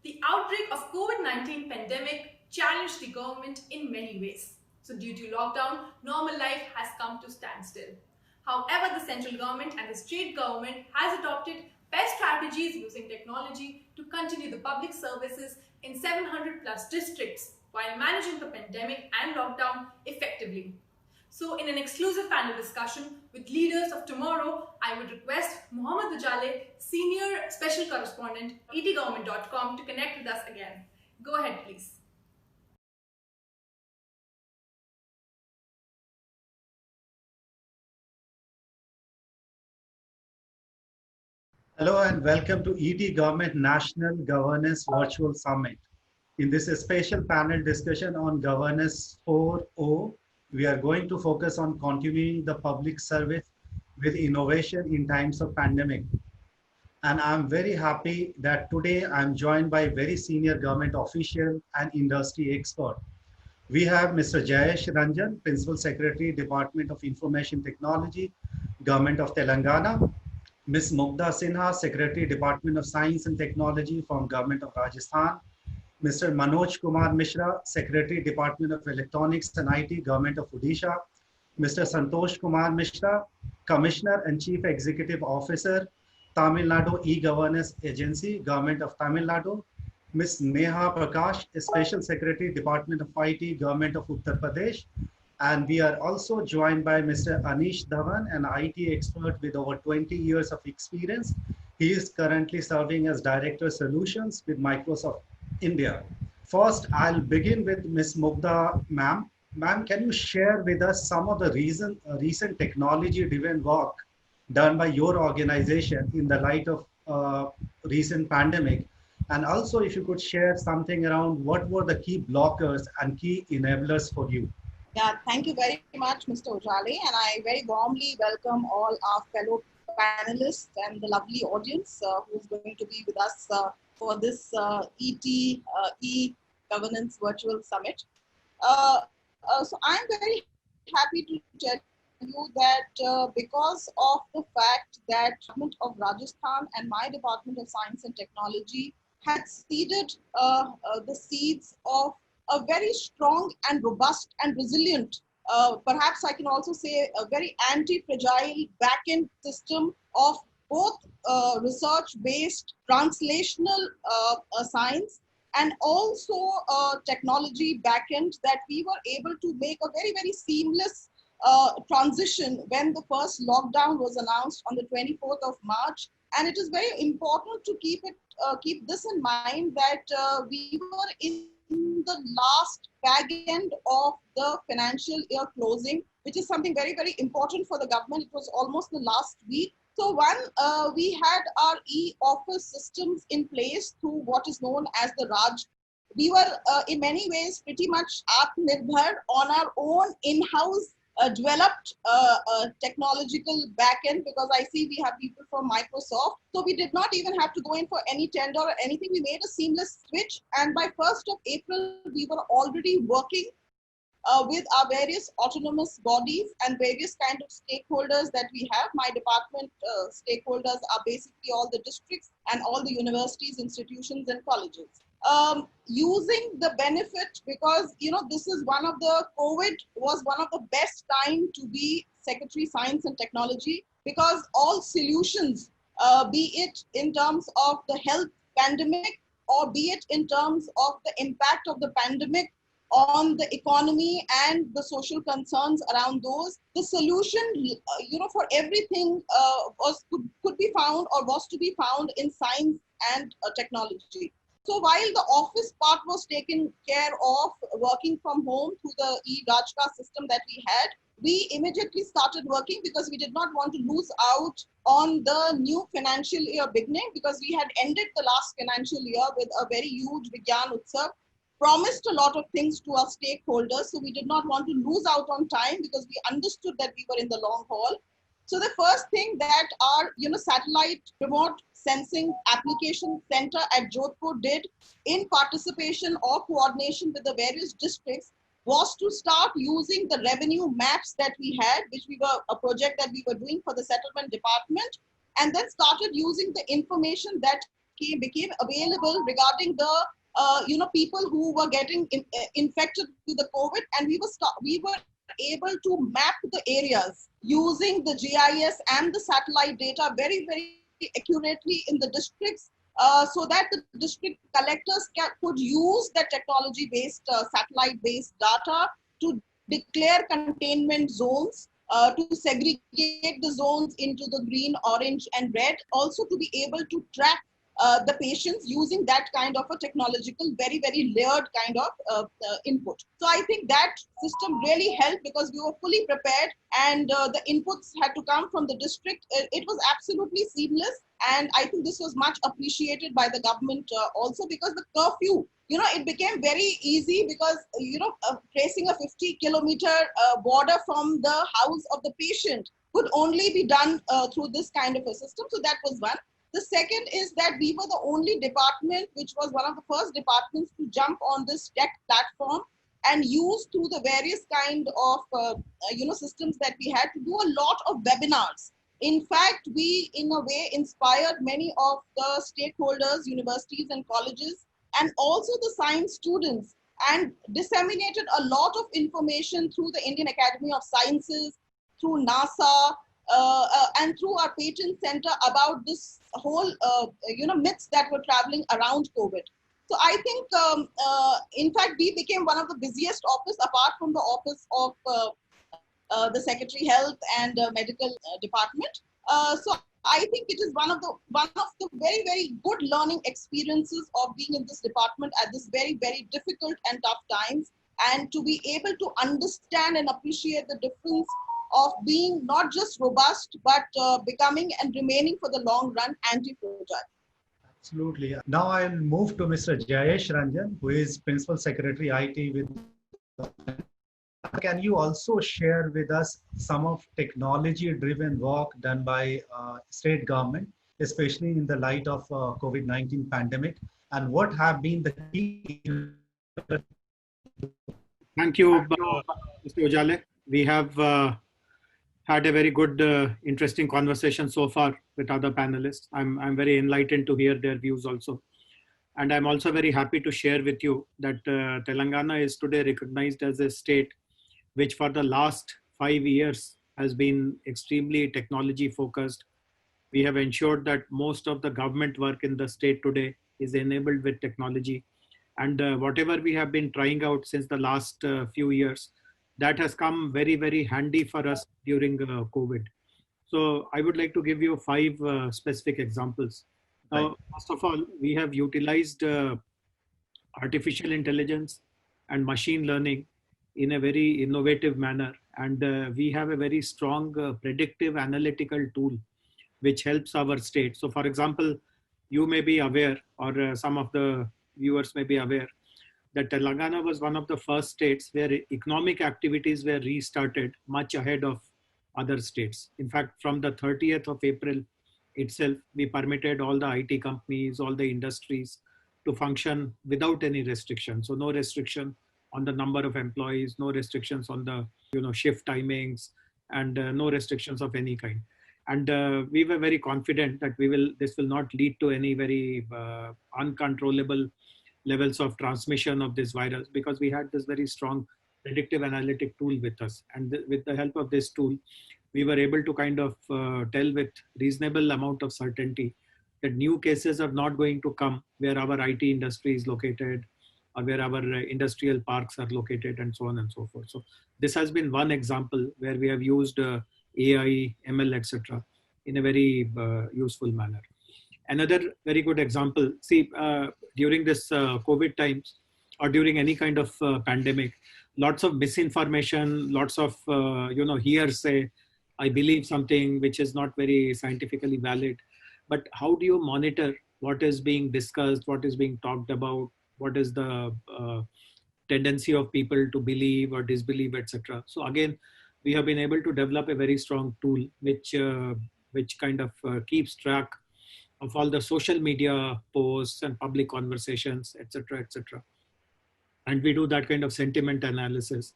The outbreak of COVID-19 pandemic challenged the government in many ways. So due to lockdown, normal life has come to standstill. However, the central government and the state government has adopted best strategies using technology to continue the public services in 700 plus districts while managing the pandemic and lockdown effectively. So, in an exclusive panel discussion with leaders of tomorrow, I would request Mohammad Ujale, Senior Special Correspondent, etgovernment.com, to connect with us again. Go ahead, please. Hello and welcome to ET Government National Governance Virtual Summit. In this special panel discussion on Governance 4.0, we are going to focus on continuing the public service with innovation in times of pandemic. And I'm very happy that today I'm joined by very senior government official and industry expert. We have Mr. Jayesh Ranjan, Principal Secretary, Department of Information Technology, Government of Telangana. Ms. Mugdha Sinha, Secretary, Department of Science and Technology from Government of Rajasthan. Mr. Manoj Kumar Mishra, Secretary, Department of Electronics and IT, Government of Odisha. Mr. Santosh Kumar Mishra, Commissioner and Chief Executive Officer, Tamil Nadu E-Governance Agency, Government of Tamil Nadu. Ms. Neha Prakash, Special Secretary, Department of IT, Government of Uttar Pradesh. And we are also joined by Mr. Anish Dhawan, an IT expert with over 20 years of experience. He is currently serving as Director Solutions with Microsoft India. First, I'll begin with Ms. Mugdha, ma'am. Ma'am, can you share with us some of the recent technology-driven work done by your organization in the light of recent pandemic? And also, if you could share something around what were the key blockers and key enablers for you? Yeah, thank you very much, Mr. Ujale, and I very warmly welcome all our fellow panelists and the lovely audience who's going to be with us for this e-governance virtual summit. So I'm very happy to tell you that because of the fact that Government of Rajasthan and my Department of Science and Technology had seeded the seeds of a very strong and robust and resilient, perhaps I can also say a very anti-fragile back-end system of both research-based translational science and also technology back-end, that we were able to make a very, very seamless transition when the first lockdown was announced on the 24th of March. And it is very important to keep this in mind, that we were in the last fag end of the financial year closing, which is something very, very important for the government. It was almost the last week. So we had our e-office systems in place through what is known as the Raj. We were in many ways pretty much Atmanirbhar on our own in-house developed technological backend, because I see we have people from Microsoft. So we did not even have to go in for any tender or anything. We made a seamless switch. And by 1st of April, we were already working with our various autonomous bodies and various kind of stakeholders that we have. My department stakeholders are basically all the districts and all the universities, institutions, and colleges. Using the benefit, because this is one of the COVID was one of the best time to be Secretary Science and Technology, because all solutions, be it in terms of the health pandemic or be it in terms of the impact of the pandemic on the economy and the social concerns around those, the solution for everything could be found or was to be found in science and technology. So while the office part was taken care of, working from home through the e-Rajka system that we had, we immediately started working because we did not want to lose out on the new financial year beginning, because we had ended the last financial year with a very huge Vigyan Utsav, promised a lot of things to our stakeholders. So we did not want to lose out on time because we understood that we were in the long haul. So the first thing that our satellite remote sensing application center at Jodhpur did, in participation or coordination with the various districts, was to start using the revenue maps that we had, which we were a project that we were doing for the settlement department, and then started using the information that became available regarding the people who were getting infected with the COVID, and we were able to map the areas using the GIS and the satellite data very accurately in the districts, so that the district collectors could use the technology-based, satellite-based data to declare containment zones, to segregate the zones into the green, orange, and red, also to be able to track the patients using that kind of a technological, very layered kind of input. So I think that system really helped because we were fully prepared, and the inputs had to come from the district. It was absolutely seamless, and I think this was much appreciated by the government also, because the curfew, it became very easy because, tracing a 50-kilometer border from the house of the patient could only be done through this kind of a system. So that was one. The second is that we were the only department, which was one of the first departments to jump on this tech platform and use through the various kind of systems that we had to do a lot of webinars. In fact, we in a way inspired many of the stakeholders, universities and colleges, and also the science students, and disseminated a lot of information through the Indian Academy of Sciences, through NASA, and through our patent center about this whole, myths that were traveling around COVID. So I think, in fact, we became one of the busiest office, apart from the office of the Secretary Health and Medical Department. So I think it is one of the very good learning experiences of being in this department at this very difficult and tough times, and to be able to understand and appreciate the difference of being not just robust, but becoming and remaining for the long run anti-fragile. Absolutely. Now I'll move to Mr. Jayesh Ranjan, who is Principal Secretary IT with. Can you also share with us some of technology-driven work done by state government, especially in the light of COVID-19 pandemic, and what have been the key? Thank you, Mr. Ujale. We have had a very good, interesting conversation so far with other panelists. I'm very enlightened to hear their views also. And I'm also very happy to share with you that Telangana is today recognized as a state which for the last 5 years has been extremely technology focused. We have ensured that most of the government work in the state today is enabled with technology. And whatever we have been trying out since the last few years, that has come very handy for us during COVID. So I would like to give you 5 specific examples. Now, first of all, we have utilized artificial intelligence and machine learning in a very innovative manner. And we have a very strong predictive analytical tool which helps our state. So for example, you may be aware, or some of the viewers may be aware, that Telangana was one of the first states where economic activities were restarted much ahead of other states. In fact, from the 30th of April itself, we permitted all the IT companies, all the industries to function without any restriction. So no restriction on the number of employees, no restrictions on the shift timings, and no restrictions of any kind. And we were very confident that this will not lead to any very uncontrollable levels of transmission of this virus, because we had this very strong predictive analytic tool with us. And with the help of this tool, we were able to kind of tell with reasonable amount of certainty that new cases are not going to come where our IT industry is located, or where our industrial parks are located, and so on and so forth. So this has been one example where we have used AI, ML, etc. in a very useful manner. Another very good example, see, during this COVID times, or during any kind of pandemic, lots of misinformation, lots of hearsay. I believe something which is not very scientifically valid. But how do you monitor what is being discussed, what is being talked about, what is the tendency of people to believe or disbelieve, etc. So again, we have been able to develop a very strong tool which kind of keeps track of all the social media posts and public conversations, etc., etc. And we do that kind of sentiment analysis.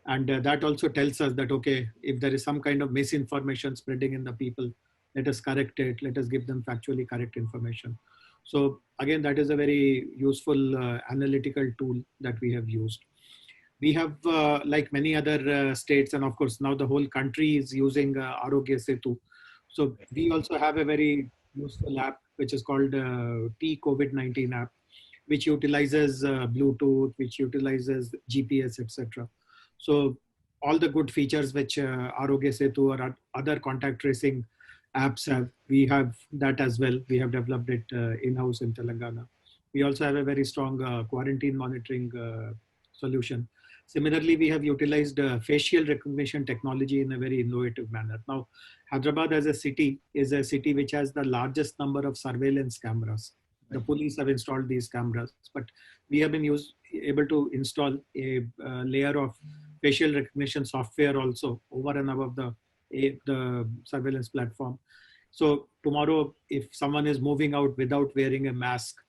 And that also tells us that, okay, if there is some kind of misinformation spreading in the people, let us correct it, let us give them factually correct information. So again, that is a very useful analytical tool that we have used. We have, like many other states, and of course now the whole country is using Arogya Setu. So we also have a very useful app which is called T-COVID-19 app, which utilizes Bluetooth, which utilizes GPS, etc. So all the good features which Arogya Setu or other contact tracing apps have, we have that as well. We have developed it in-house in Telangana. We also have a very strong quarantine monitoring solution. Similarly, we have utilized facial recognition technology in a very innovative manner. Now, Hyderabad as a city is a city which has the largest number of surveillance cameras. The police have installed these cameras, but we have been able to install a layer of facial recognition software also over and above the surveillance platform. So tomorrow, if someone is moving out without wearing a mask,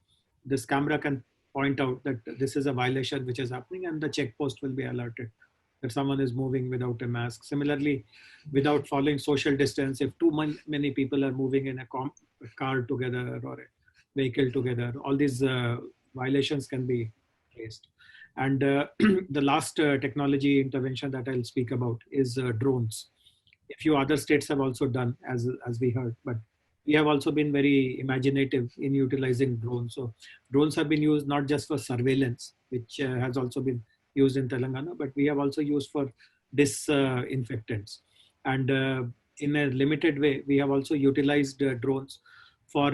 this camera can point out that this is a violation which is happening, and the check post will be alerted that someone is moving without a mask. Similarly, without following social distance, if too many people are moving in a car together or a vehicle together, all these violations can be traced. And the last technology intervention that I'll speak about is drones. A few other states have also done, as we heard, but we have also been very imaginative in utilizing drones. So drones have been used not just for surveillance, which has also been used in Telangana, but we have also used for disinfectants. And in a limited way, we have also utilized drones for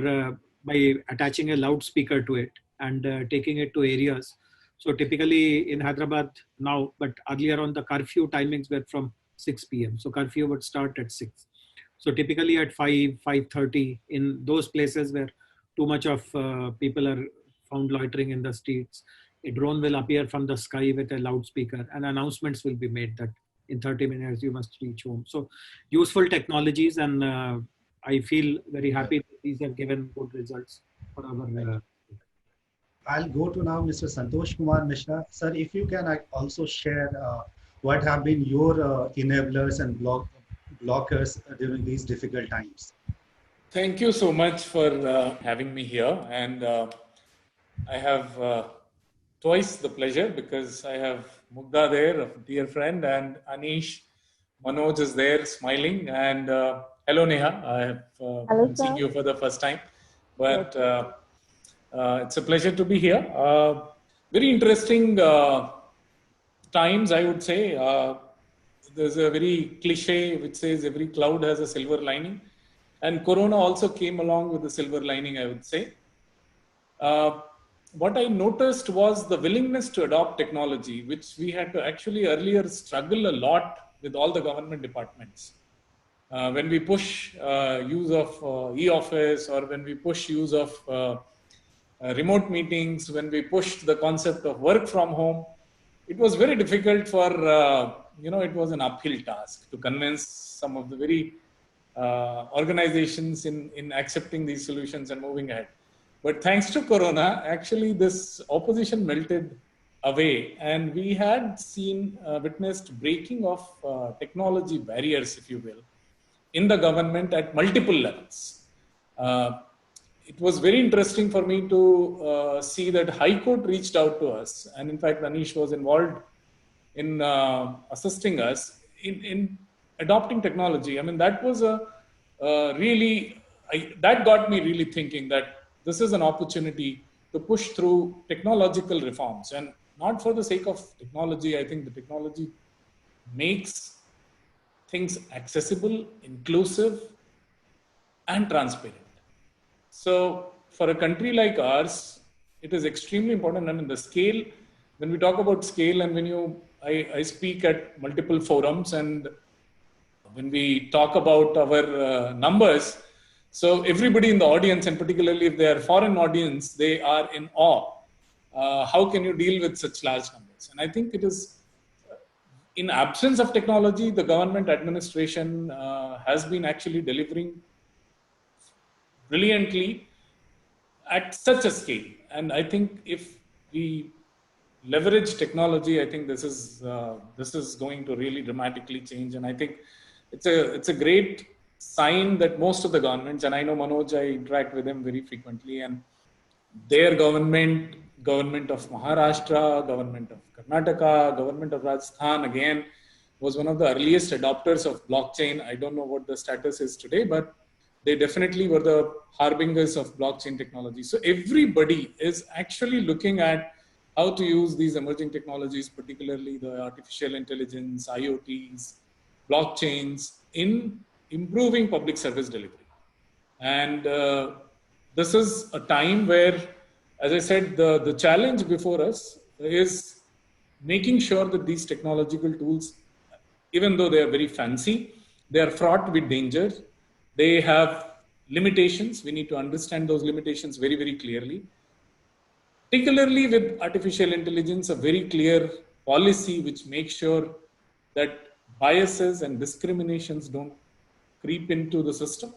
by attaching a loudspeaker to it and taking it to areas. So typically in Hyderabad now, but earlier on the curfew timings were from 6 p.m. So curfew would start at 6. So typically at 5:30 in those places where too much of people are found loitering in the streets, a drone will appear from the sky with a loudspeaker and announcements will be made that in 30 minutes you must reach home. So useful technologies, and I feel very happy that these have given good results for our. I'll go to now Mr. Santosh Kumar Mishra. Sir, if you can also share what have been your enablers and blockers during these difficult times. Thank you so much for having me here. And I have twice the pleasure because I have Mugdha there, a dear friend, and Anish, Manoj is there smiling. And hello, Neha. I have seen you for the first time. But it's a pleasure to be here. Very interesting times, I would say. There's a very cliche which says every cloud has a silver lining. And Corona also came along with a silver lining, I would say. What I noticed was the willingness to adopt technology, which we had to actually earlier struggle a lot with all the government departments. When we push use of e-office, or when we push use of remote meetings, when we pushed the concept of work from home, it was very difficult for, it was an uphill task to convince some of the very organizations in accepting these solutions and moving ahead. But thanks to Corona, actually this opposition melted away, and we had witnessed breaking of technology barriers, if you will, in the government at multiple levels. It was very interesting for me to see that High Court reached out to us, and in fact Anish was involved in assisting us in adopting technology. I mean, that was that got me really thinking that this is an opportunity to push through technological reforms, and not for the sake of technology. I think the technology makes things accessible, inclusive, and transparent. So for a country like ours, it is extremely important. I mean, the scale, when we talk about scale, and I speak at multiple forums, and when we talk about our numbers, so everybody in the audience, and particularly if they are foreign audience, they are in awe. How can you deal with such large numbers? And I think it is, in absence of technology, the government administration has been actually delivering brilliantly at such a scale. And I think if we leverage technology, I think this is going to really dramatically change. And I think it's a great sign that most of the governments, and I know Manoj, I interact with him very frequently, and their government of Maharashtra, government of Karnataka, government of Rajasthan, again, was one of the earliest adopters of blockchain. I don't know what the status is today, but they definitely were the harbingers of blockchain technology. So everybody is actually looking at how to use these emerging technologies, particularly the artificial intelligence, IoTs, blockchains, in improving public service delivery. And this is a time where, as I said, the challenge before us is making sure that these technological tools, even though they are very fancy, they are fraught with danger. They have limitations. We need to understand those limitations very, very clearly. Particularly with artificial intelligence, a very clear policy which makes sure that biases and discriminations don't creep into the system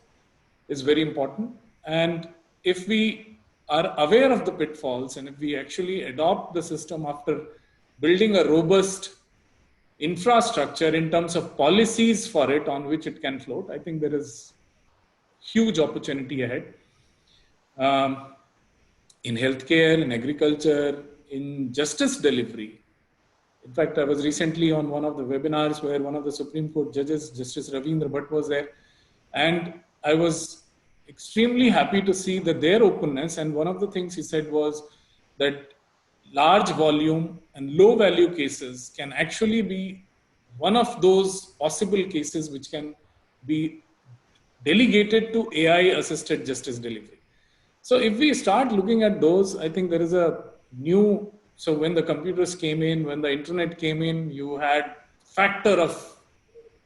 is very important. And if we are aware of the pitfalls, and if we actually adopt the system after building a robust infrastructure in terms of policies for it on which it can float, I think there is huge opportunity ahead. In healthcare, in agriculture, in justice delivery. In fact, I was recently on one of the webinars where one of the Supreme Court judges, Justice Ravindra Bhatt, was there. And I was extremely happy to see that their openness, and one of the things he said was that large volume and low value cases can actually be one of those possible cases which can be delegated to AI assisted justice delivery. So if we start looking at those, I think there is a new, so when the computers came in, when the internet came in, you had factor of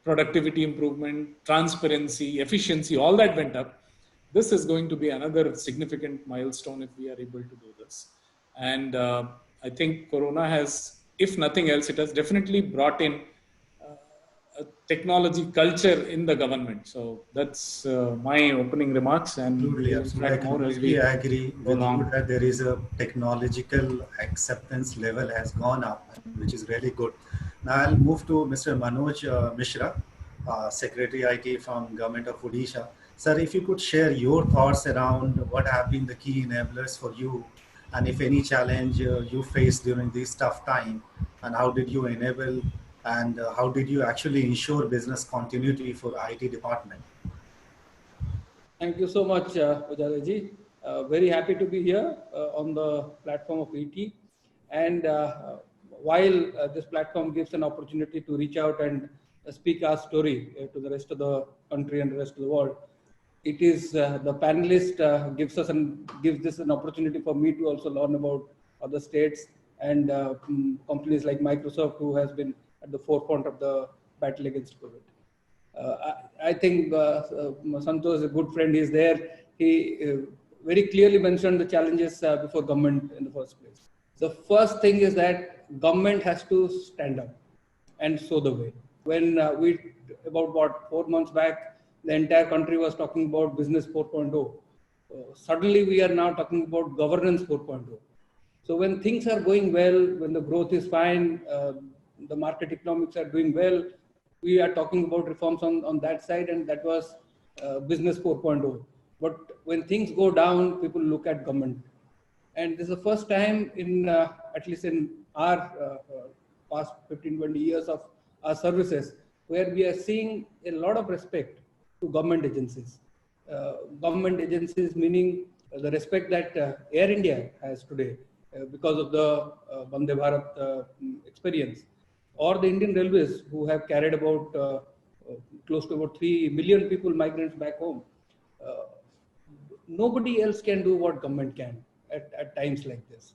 productivity improvement, transparency, efficiency, all that went up. This is going to be another significant milestone if we are able to do this. And I think Corona has, if nothing else, it has definitely brought in a technology culture in the government. So that's my opening remarks. And Absolutely. I completely agree with you that there is a technological acceptance level has gone up, which is really good. Now I'll move to Mr. Manoj Mishra, Secretary IT from Government of Odisha. Sir, if you could share your thoughts around what have been the key enablers for you, and if any challenge you faced during this tough time, and how did you enable, and how did you actually ensure business continuity for IT department? Thank you so much, Ujjwala-ji. Very happy to be here on the platform of ET. And while this platform gives an opportunity to reach out and speak our story to the rest of the country and the rest of the world, it is the panelist gives this an opportunity for me to also learn about other states and companies like Microsoft, who has been at the forefront of the battle against COVID. I think Santosh is a good friend. He's there. He very clearly mentioned the challenges before government in the first place. The first thing is that government has to stand up and show the way. When about 4 months back, the entire country was talking about business 4.0. Suddenly we are now talking about governance 4.0. So when things are going well, when the growth is fine, the market economics are doing well, we are talking about reforms on that side, and that was business 4.0. But when things go down, people look at government. And this is the first time in, at least in our past 15, 20 years of our services, where we are seeing a lot of respect to government agencies. Government agencies meaning the respect that Air India has today because of the Vande Bharat experience, or the Indian Railways, who have carried about close to about 3 million people, migrants back home. Nobody else can do what government can at times like this.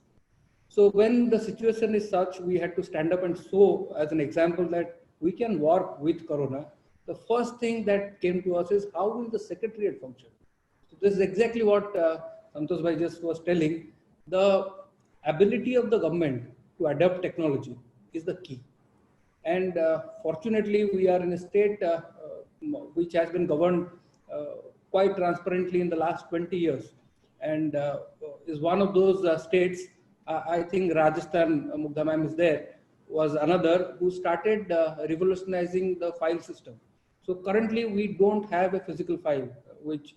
So when the situation is such, we had to stand up and show as an example that we can work with Corona. The first thing that came to us is, how will the secretariat function? So this is exactly what Santosh Bhai just was telling. The ability of the government to adapt technology is the key. And fortunately, we are in a state which has been governed quite transparently in the last 20 years, and is one of those states. I think Rajasthan, Mugdha ma'am is there, was another who started revolutionizing the file system. So currently we don't have a physical file, which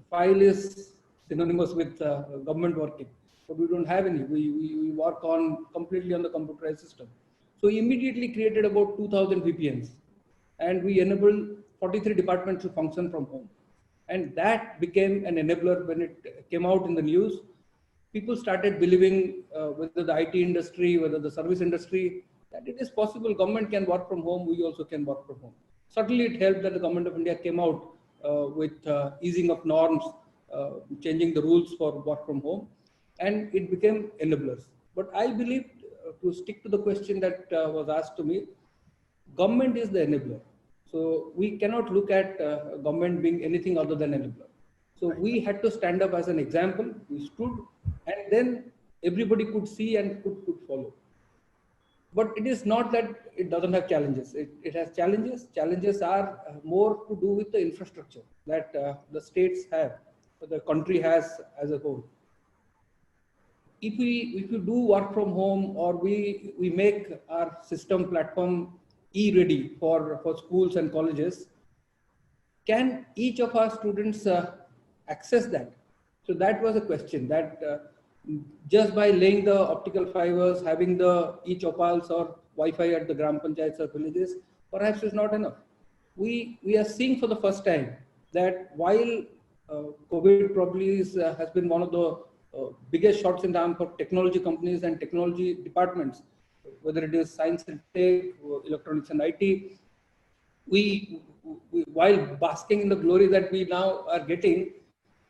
file is synonymous with government working, but we don't have any. We work on completely on the computerized system. So we immediately created about 2000 VPNs, and we enabled 43 departments to function from home. And that became an enabler when it came out in the news. People started believing, whether the IT industry, whether the service industry, that it is possible government can work from home, we also can work from home. Certainly it helped that the government of India came out with easing of norms, changing the rules for work from home, and it became enablers. But I believe, to stick to the question that was asked to me, government is the enabler. So we cannot look at government being anything other than enabler. So we had to stand up as an example. We stood, and then everybody could see and could follow. But it is not that it doesn't have challenges. It has challenges. Challenges are more to do with the infrastructure that the states have, the country has as a whole. If we do work from home, or we make our system platform e-ready for schools and colleges, can each of our students access that? So that was a question that just by laying the optical fibers, having the e-chopals or Wi-Fi at the gram panchayats or villages, perhaps is not enough. We are seeing for the first time that while COVID probably has been one of the biggest shots in the arm for technology companies and technology departments, whether it is science and tech, electronics and IT, we while basking in the glory that we now are getting,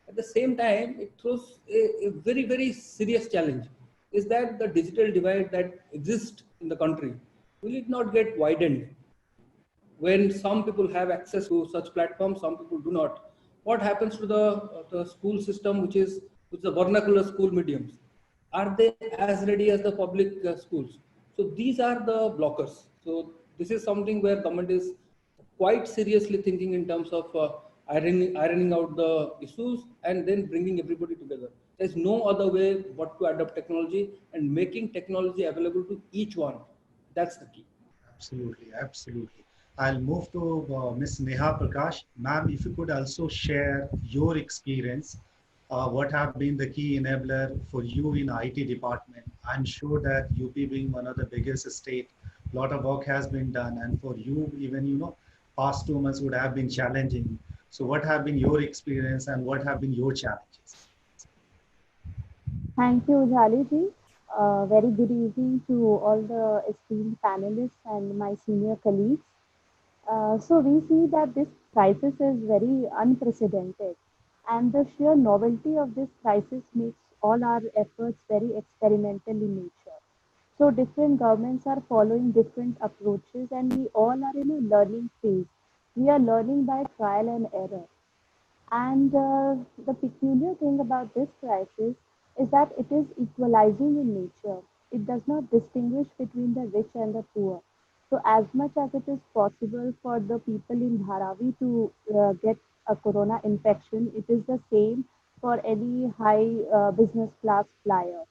at the same time, it throws a very, very serious challenge. Is that the digital divide that exists in the country, will it not get widened? When some people have access to such platforms, some people do not. What happens to the school system, which is the vernacular school mediums? Are they as ready as the public schools? So these are the blockers. So this is something where government is quite seriously thinking in terms of ironing out the issues and then bringing everybody together. There's no other way but to adopt technology and making technology available to each one. That's the key. Absolutely, absolutely. I'll move to Ms. Neha Prakash. Ma'am, if you could also share your experience, what have been the key enabler for you in IT department? I'm sure that UP being one of the biggest state, a lot of work has been done, and for you, even past 2 months would have been challenging. So, what have been your experience, and what have been your challenges? Thank you, Jali ji. Very good evening to all the esteemed panelists and my senior colleagues. So we see that this crisis is very unprecedented, and the sheer novelty of this crisis makes all our efforts very experimental in nature. So different governments are following different approaches, and we all are in a learning phase. We are learning by trial and error. And the peculiar thing about this crisis is that it is equalizing in nature. It does not distinguish between the rich and the poor. So, as much as it is possible for the people in Dharavi to get a corona infection, it is the same for any high business class flyer.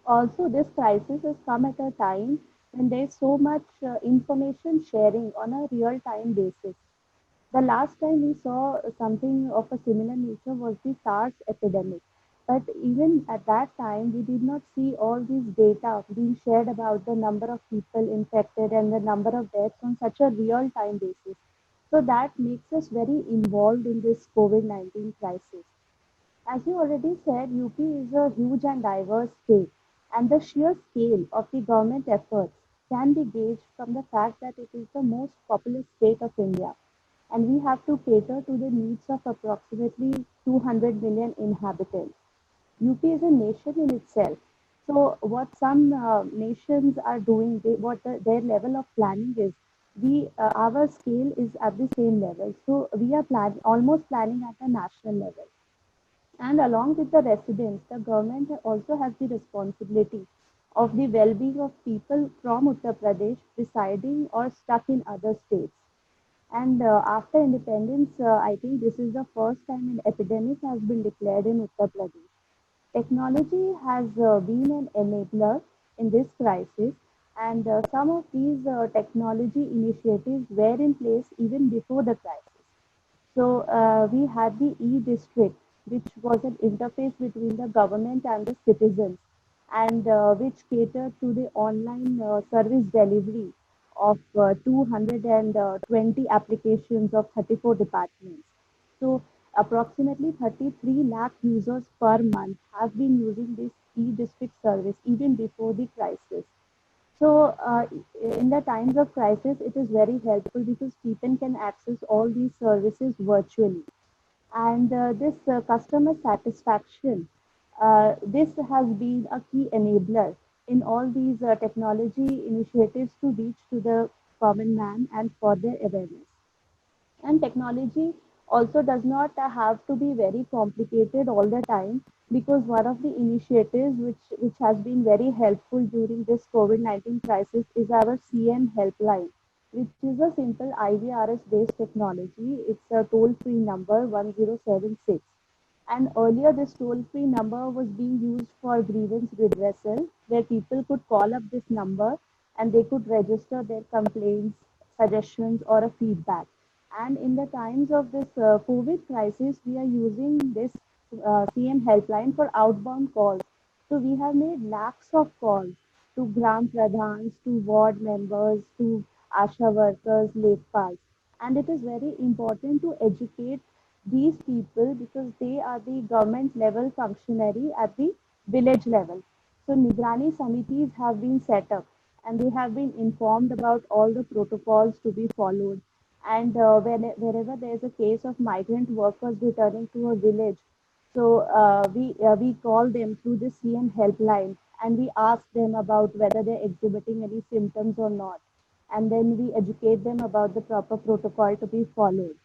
Also, this crisis has come at a time when there is so much information sharing on a real time basis. The last time we saw something of a similar nature was the SARS epidemic. But even at that time, we did not see all these data being shared about the number of people infected and the number of deaths on such a real time basis. So that makes us very involved in this COVID 19 crisis. As you already said, UP is a huge and diverse state, and the sheer scale of the government efforts can be gauged from the fact that it is the most populous state of India, and we have to cater to the needs of approximately 200 million inhabitants. UP is a nation in itself. So, what some nations are doing, their level of planning is, our scale is at the same level. So, we are almost planning at a national level. And along with the residents, the government also has the responsibility of the well-being of people from Uttar Pradesh residing or stuck in other states. And after independence, I think this is the first time an epidemic has been declared in Uttar Pradesh. Technology has been an enabler in this crisis, And some of these technology initiatives were in place even before the crisis. So we had the e-district, which was an interface between the government and the citizens, and which catered to the online service delivery of 220 applications of 34 departments. So approximately 33 lakh users per month have been using this e-district service even before the crisis. So, in the times of crisis, it is very helpful because people can access all these services virtually. And this customer satisfaction, this has been a key enabler in all these technology initiatives to reach to the common man and for their awareness. And technology also does not have to be very complicated all the time, because one of the initiatives which has been very helpful during this COVID-19 crisis is our CM helpline, which is a simple IVRS based technology. It's a toll free number 1076. And earlier, this toll free number was being used for grievance redressal, where people could call up this number and they could register their complaints, suggestions, or a feedback. And in the times of this COVID crisis, we are using this CM helpline for outbound calls. So we have made lakhs of calls to Gram Pradhans, to ward members, to ASHA workers, Lekpals. And it is very important to educate these people because they are the government level functionary at the village level. So Nigrani Samitis have been set up and they have been informed about all the protocols to be followed. And wherever there is a case of migrant workers returning to a village, so we call them through the CM helpline and we ask them about whether they're exhibiting any symptoms or not. And then we educate them about the proper protocol to be followed.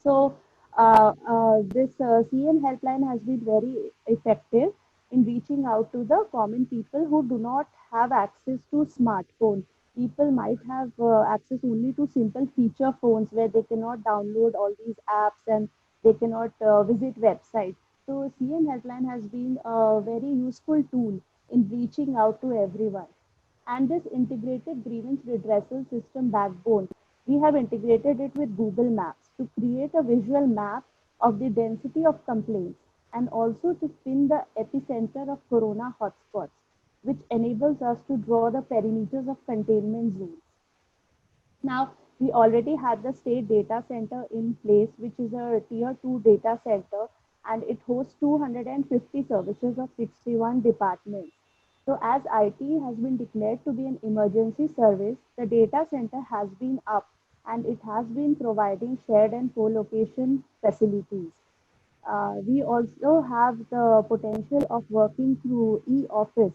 So this CM helpline has been very effective in reaching out to the common people who do not have access to smartphone. People might have access only to simple feature phones where they cannot download all these apps and they cannot visit websites. So CM helpline has been a very useful tool in reaching out to everyone. And this integrated grievance redressal system backbone, we have integrated it with Google Maps to create a visual map of the density of complaints and also to pin the epicenter of corona hotspots, which enables us to draw the perimeters of containment zones. Now, we already have the state data center in place, which is a tier 2 data center, and it hosts 250 services of 61 departments. So as IT has been declared to be an emergency service, the data center has been up and it has been providing shared and co-location facilities. We also have the potential of working through e-office,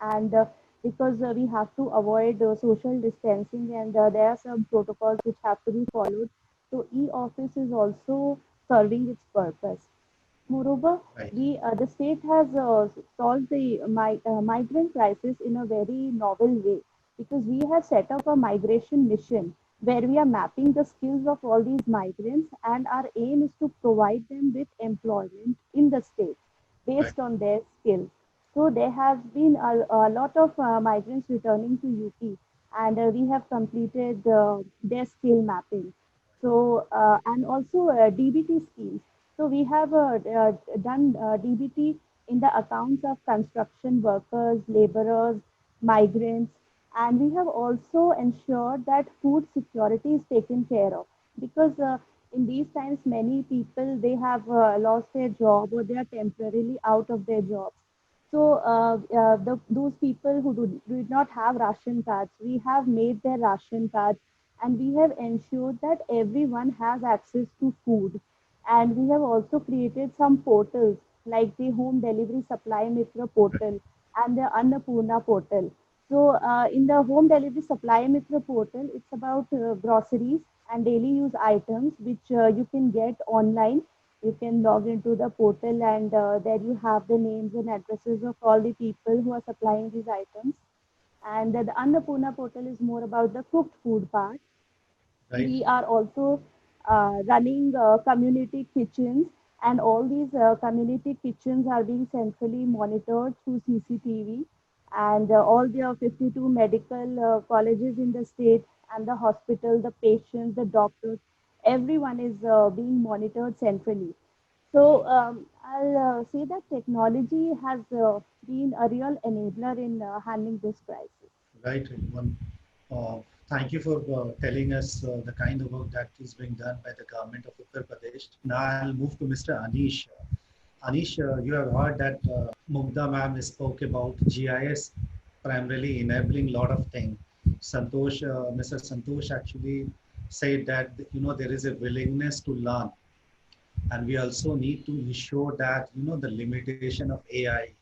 and because we have to avoid social distancing and there are some protocols which have to be followed. So e-office is also serving its purpose. Moreover, Right. the state has solved the migrant crisis in a very novel way because we have set up a migration mission where we are mapping the skills of all these migrants, and our aim is to provide them with employment in the state Right. based on their skills. So there has been a lot of migrants returning to UP, and we have completed their skill mapping. So and also DBT schemes. So we have done DBT in the accounts of construction workers, laborers, migrants, and we have also ensured that food security is taken care of because in these times many people they have lost their job or they are temporarily out of their jobs. So those people who did not have ration cards, we have made their ration cards and we have ensured that everyone has access to food. And we have also created some portals like the Home Delivery Supply Mitra portal and the Annapurna portal. So in the Home Delivery Supply Mitra portal, it's about groceries and daily use items which you can get online. You can log into the portal and there you have the names and addresses of all the people who are supplying these items. And the Annapurna portal is more about the cooked food part. Right. We are also running community kitchens, and all these community kitchens are being centrally monitored through CCTV. and all the 52 medical colleges in the state and the hospital, the patients, the doctors, everyone is being monitored centrally. So I'll say that technology has been a real enabler in handling this crisis. Right. One, uh, thank you for telling us the kind of work that is being done by the government of Uttar Pradesh. Now I'll move to Mr. Anish. Anish, you have heard that Mugdha ma'am spoke about GIS primarily enabling a lot of things. Santosh, Mr. Santosh actually said that there is a willingness to learn, and we also need to ensure that the limitation of AI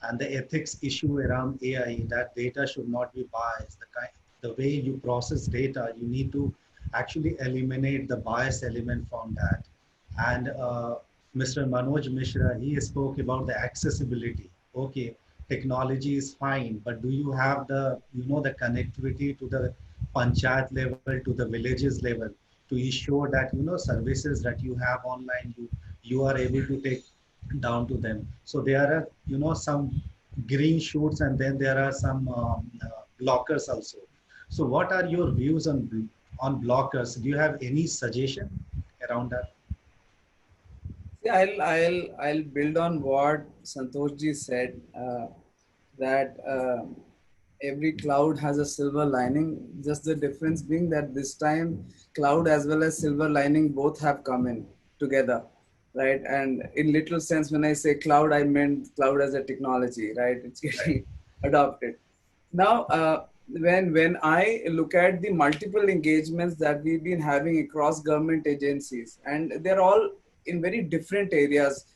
and the ethics issue around AI, that data should not be biased. The way you process data, you need to actually eliminate the bias element from that. And Mr. Manoj Mishra, he spoke about the accessibility. Okay, technology is fine, but do you have the connectivity to the panchayat level, to the villages level, to ensure that services that you have online, you are able to take down to them. So there are some green shoots, and then there are some blockers also. So what are your views on blockers? Do you have any suggestion around that? Yeah, I'll build on what Santosh ji said, that every cloud has a silver lining. Just the difference being that this time cloud as well as silver lining both have come in together, right? And in literal sense, when I say cloud, I meant cloud as a technology, right? It's getting adopted. Now, when I look at the multiple engagements that we've been having across government agencies, and they're all in very different areas.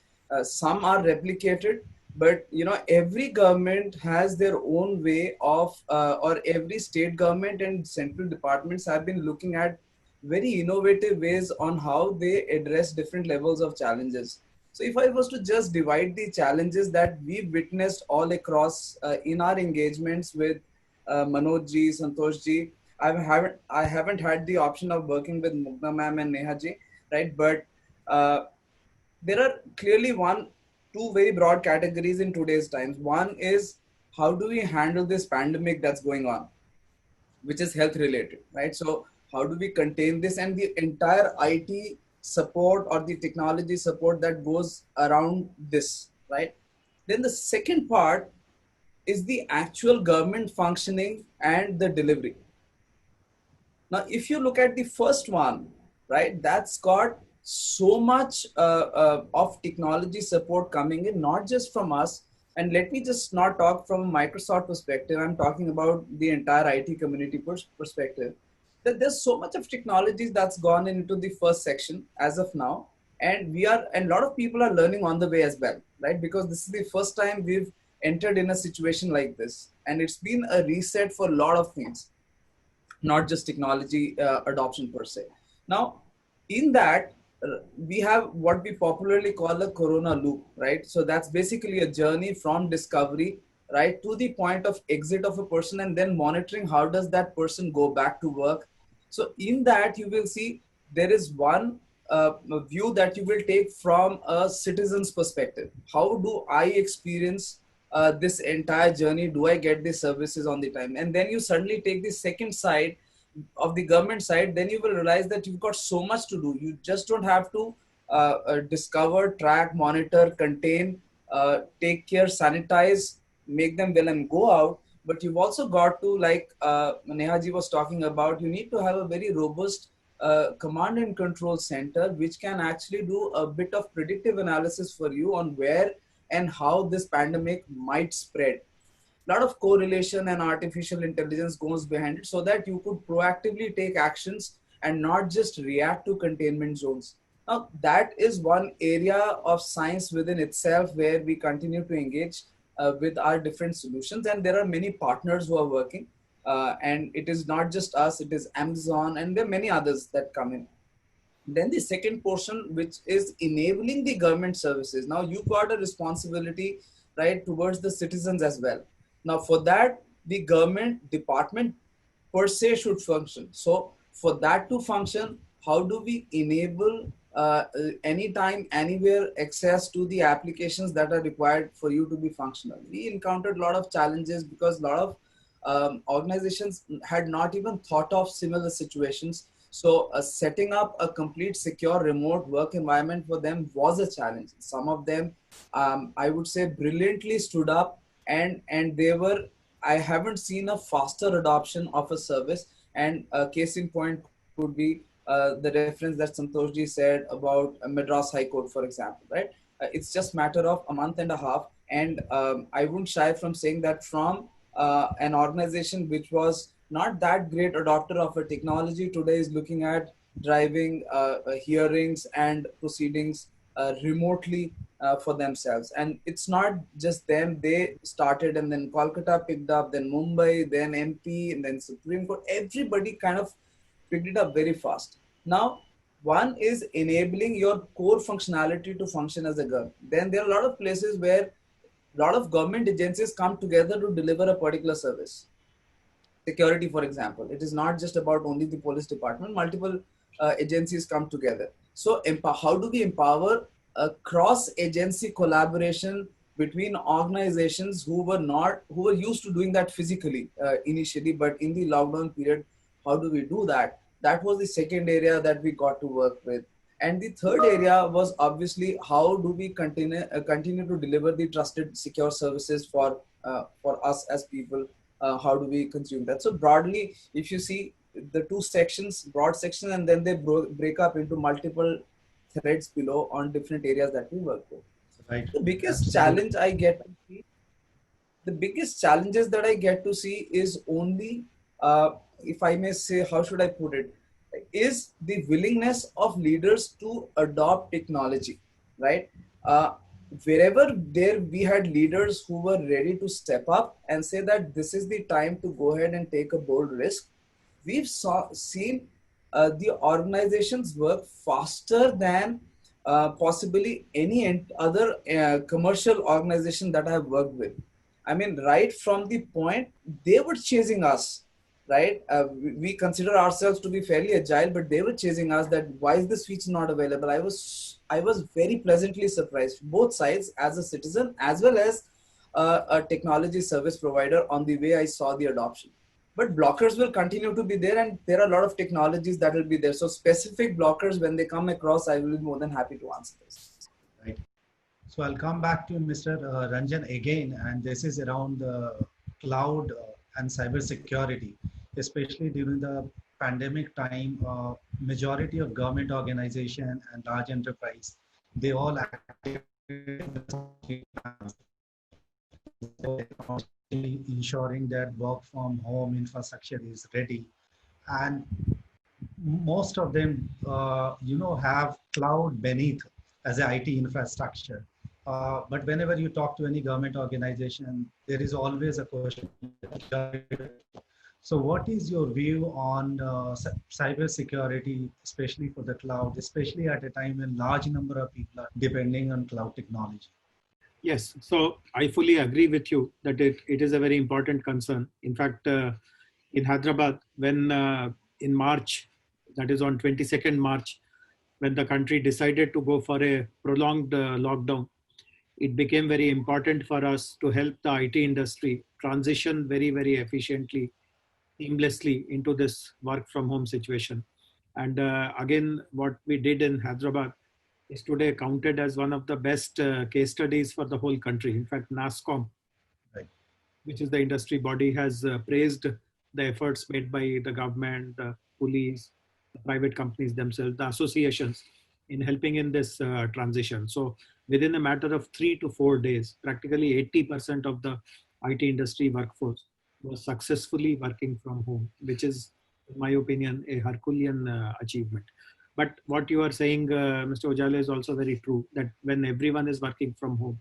Some are replicated, but every government has their own way of, or every state government and central departments have been looking at very innovative ways on how they address different levels of challenges. So if I was to just divide the challenges that we've witnessed all across in our engagements with Manoj ji, Santosh ji, I haven't had the option of working with Mugna ma'am and Neha ji, right? But there are clearly two very broad categories in today's times. One is, how do we handle this pandemic that's going on, which is health related, right? So how do we contain this and the entire IT support or the technology support that goes around this, right? Then the second part is the actual government functioning and the delivery. Now, if you look at the first one, right, that's got so much of technology support coming in, not just from us. And let me just not talk from a Microsoft perspective. I'm talking about the entire IT community perspective. That there's so much of technologies that's gone into the first section as of now. And a lot of people are learning on the way as well, right? Because this is the first time we've entered in a situation like this. And it's been a reset for a lot of things, not just technology adoption per se. Now, in that, we have what we popularly call a corona loop, right? So that's basically a journey from discovery, right, to the point of exit of a person, and then monitoring how does that person go back to work. So in that, you will see there is one view that you will take from a citizen's perspective. How do I experience this entire journey? Do I get the services on the time? And then you suddenly take the second side of the government side, then you will realize that you've got so much to do. You just don't have to discover, track, monitor, contain, take care, sanitize, make them well and go out. But you've also got to, like Neha ji was talking about, you need to have a very robust command and control center, which can actually do a bit of predictive analysis for you on where and how this pandemic might spread. A lot of correlation and artificial intelligence goes behind it so that you could proactively take actions and not just react to containment zones. Now, that is one area of science within itself where we continue to engage with our different solutions. And there are many partners who are working. And it is not just us, it is Amazon, and there are many others that come in. Then the second portion, which is enabling the government services. Now, you've got a responsibility, right, towards the citizens as well. Now, for that, the government department per se should function. So for that to function, how do we enable anytime, anywhere access to the applications that are required for you to be functional. We encountered a lot of challenges because a lot of organizations had not even thought of similar situations. So setting up a complete secure remote work environment for them was a challenge. Some of them, I would say, brilliantly stood up, and they were, I haven't seen a faster adoption of a service. And a case in point would be the reference that Santoshji said about Madras High Court, for example, right? It's just matter of a month and a half. And I wouldn't shy from saying that from an organization which was not that great adopter of a technology today is looking at driving hearings and proceedings remotely for themselves. And it's not just them, they started, and then Kolkata picked up, then Mumbai, then MP, and then Supreme Court. Everybody kind of picked it up very fast. Now, one is enabling your core functionality to function as a government. Then there are a lot of places where a lot of government agencies come together to deliver a particular service. Security, for example, it is not just about only the police department. Multiple agencies come together. So how do we empower a cross-agency collaboration between organizations who were used to doing that physically initially, but in the lockdown period, how do we do that? That was the second area that we got to work with. And the third area was obviously how do we continue to deliver the trusted, secure services for us as people. How do we consume that? So broadly, if you see the two sections, broad section, and then they break up into multiple threads below on different areas that we work with. Right. The biggest Absolutely. challenge I get to see, the biggest challenges that I get to see is only, if I may say, how should I put it, is the willingness of leaders to adopt technology, right? Wherever there we had leaders who were ready to step up and say that this is the time to go ahead and take a bold risk, we've seen the organizations work faster than possibly any other commercial organization that I have worked with. I mean, right from the point they were chasing us, right? We consider ourselves to be fairly agile, but they were chasing us that why is this feature not available? I was very pleasantly surprised, both sides, as a citizen as well as a technology service provider, on the way I saw the adoption. But blockers will continue to be there, and there are a lot of technologies that will be there. So specific blockers, when they come across, I will be more than happy to answer this. Right. So I'll come back to Mr. Ranjan again, and this is around the cloud and cyber security, especially during the pandemic time. Majority of government organization and large enterprise, they all active ensuring that work from home infrastructure is ready, and most of them have cloud beneath as a IT infrastructure. But whenever you talk to any government organization, there is always a question. So what is your view on cyber security, especially for the cloud, especially at a time when large number of people are depending on cloud technology? Yes, so I fully agree with you that it is a very important concern. In fact, in Hyderabad, when in March, that is on 22nd March, when the country decided to go for a prolonged lockdown, it became very important for us to help the IT industry transition very, very efficiently, seamlessly into this work from home situation. And again, what we did in Hyderabad is today counted as one of the best case studies for the whole country. In fact, NASSCOM, Right, which is the industry body, has praised the efforts made by the government, the police, the private companies themselves, the associations, in helping in this transition. So within a matter of 3 to 4 days, practically 80% of the IT industry workforce was successfully working from home, which is, in my opinion, a Herculean achievement. But what you are saying, Mr. Ujale, is also very true, that when everyone is working from home,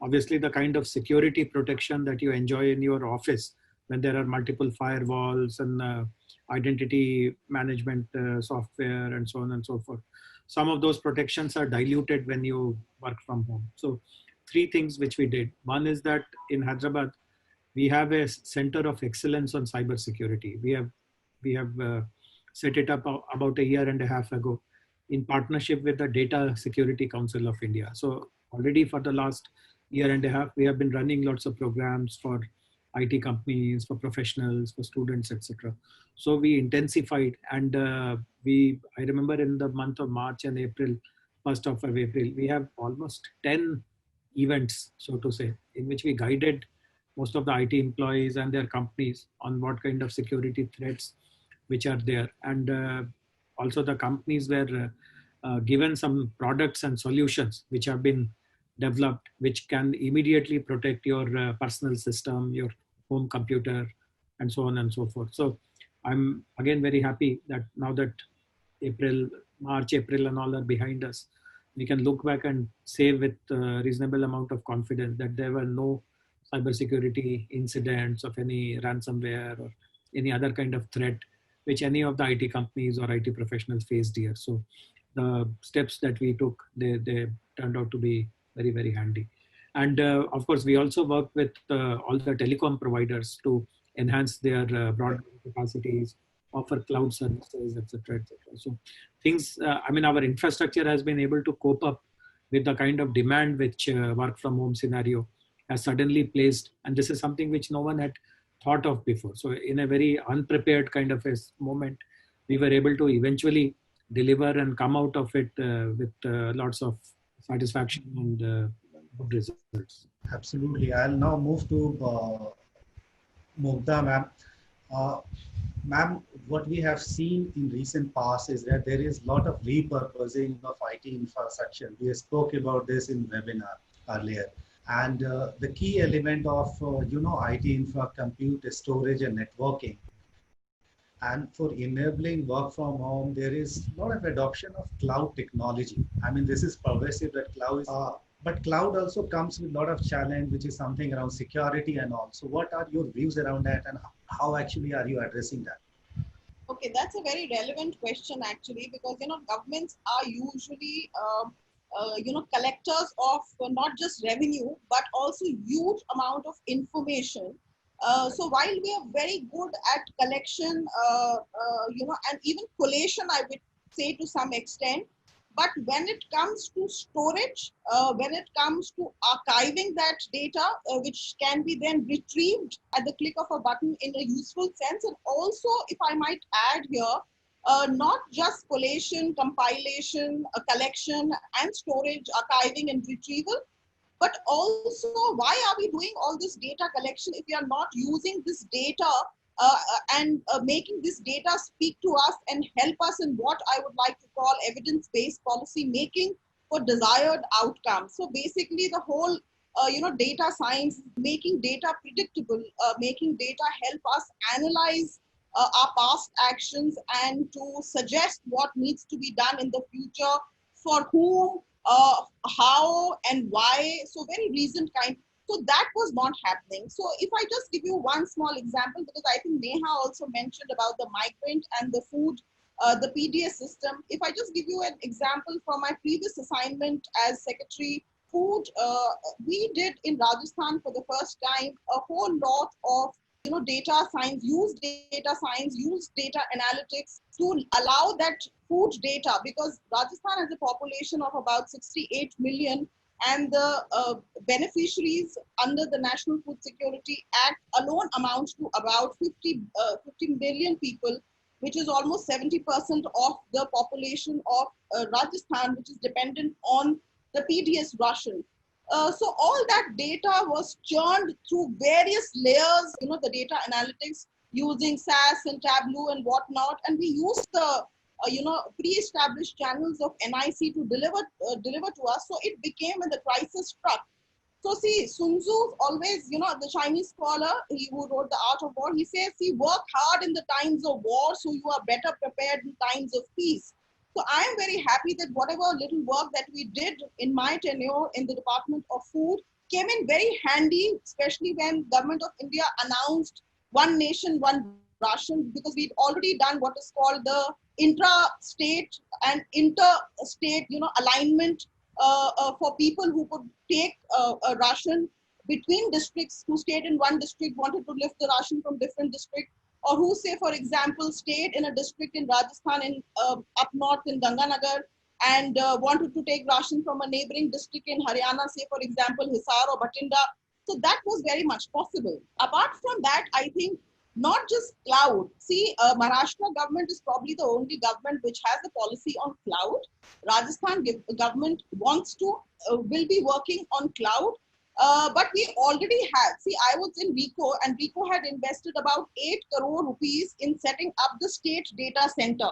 obviously the kind of security protection that you enjoy in your office, when there are multiple firewalls and identity management software and so on and so forth, some of those protections are diluted when you work from home. So 3 things which we did. One is that in Hyderabad, we have a center of excellence on cyber security. We have set it up about a year and a half ago. in partnership with the Data Security Council of India. So already for the last year and a half, we have been running lots of programs for IT companies, for professionals, for students, etc. So we intensified, and I remember in the month of March and April, 1st of April, we have almost 10 events, so to say, in which we guided most of the IT employees and their companies on what kind of security threats which are there. And also the companies were given some products and solutions which have been developed, which can immediately protect your personal system, your home computer, and so on and so forth. So I'm again very happy that now that March, April and all are behind us, we can look back and say with a reasonable amount of confidence that there were no cybersecurity incidents of any ransomware or any other kind of threat which any of the IT companies or IT professionals faced here. So the steps that we took, they turned out to be very, very handy. And of course, we also work with all the telecom providers to enhance their broadband capacities, offer cloud services, etc., etc. So things, our infrastructure has been able to cope up with the kind of demand which work from home scenario has suddenly placed. And this is something which no one had thought of before. So in a very unprepared kind of a moment, we were able to eventually deliver and come out of it with lots of satisfaction and good results. Absolutely. I'll now move to Mugdha, ma'am. Ma'am, what we have seen in recent past is that there is a lot of repurposing of IT infrastructure. We spoke about this in webinar earlier. And the key element of, IT infra, compute, storage and networking. And for enabling work from home, there is a lot of adoption of cloud technology. This is pervasive that cloud is, but cloud also comes with a lot of challenge, which is something around security and all. So what are your views around that, and how actually are you addressing that? Okay, that's a very relevant question actually, because governments are usually collectors of not just revenue but also huge amount of information. So while we are very good at collection, and even collation, I would say to some extent, but when it comes to storage, when it comes to archiving that data, which can be then retrieved at the click of a button in a useful sense, and also, if I might add here, not just collation, compilation, collection and storage, archiving and retrieval, but also why are we doing all this data collection if we are not using this data and making this data speak to us and help us in what I would like to call evidence-based policy making for desired outcomes. So basically the whole data science, making data predictable, making data help us analyze our past actions and to suggest what needs to be done in the future, for whom, how and why. So very reasoned kind. So that was not happening. So if I just give you one small example, because I think Neha also mentioned about the migrant and the food, the PDS system. If I just give you an example from my previous assignment as Secretary Food, we did in Rajasthan for the first time a whole lot of data science, use data analytics to allow that food data, because Rajasthan has a population of about 68 million and the beneficiaries under the National Food Security Act alone amounts to about 50 million people, which is almost 70% of the population of Rajasthan, which is dependent on the PDS ration. So all that data was churned through various layers, the data analytics using SAS and Tableau and whatnot. And we used the, pre-established channels of NIC to deliver to us. So it became when the crisis struck. So see, Sun Tzu always, the Chinese scholar, he who wrote The Art of War, he says, work hard in the times of war so you are better prepared in times of peace. So I am very happy that whatever little work that we did in my tenure in the Department of Food came in very handy, especially when Government of India announced one nation, one ration, because we'd already done what is called the intra-state and inter-state, alignment for people who could take a ration between districts, who stayed in one district, wanted to lift the ration from different district, or who say, for example, stayed in a district in Rajasthan, in up north in Ganganagar, and wanted to take ration from a neighboring district in Haryana, say for example, Hisar or Bhatinda. So that was very much possible. Apart from that, I think not just cloud. See, Maharashtra government is probably the only government which has a policy on cloud. Rajasthan government wants to, will be working on cloud. But we already have, see, I was in RICO and RICO had invested about 8 crore rupees in setting up the state data center.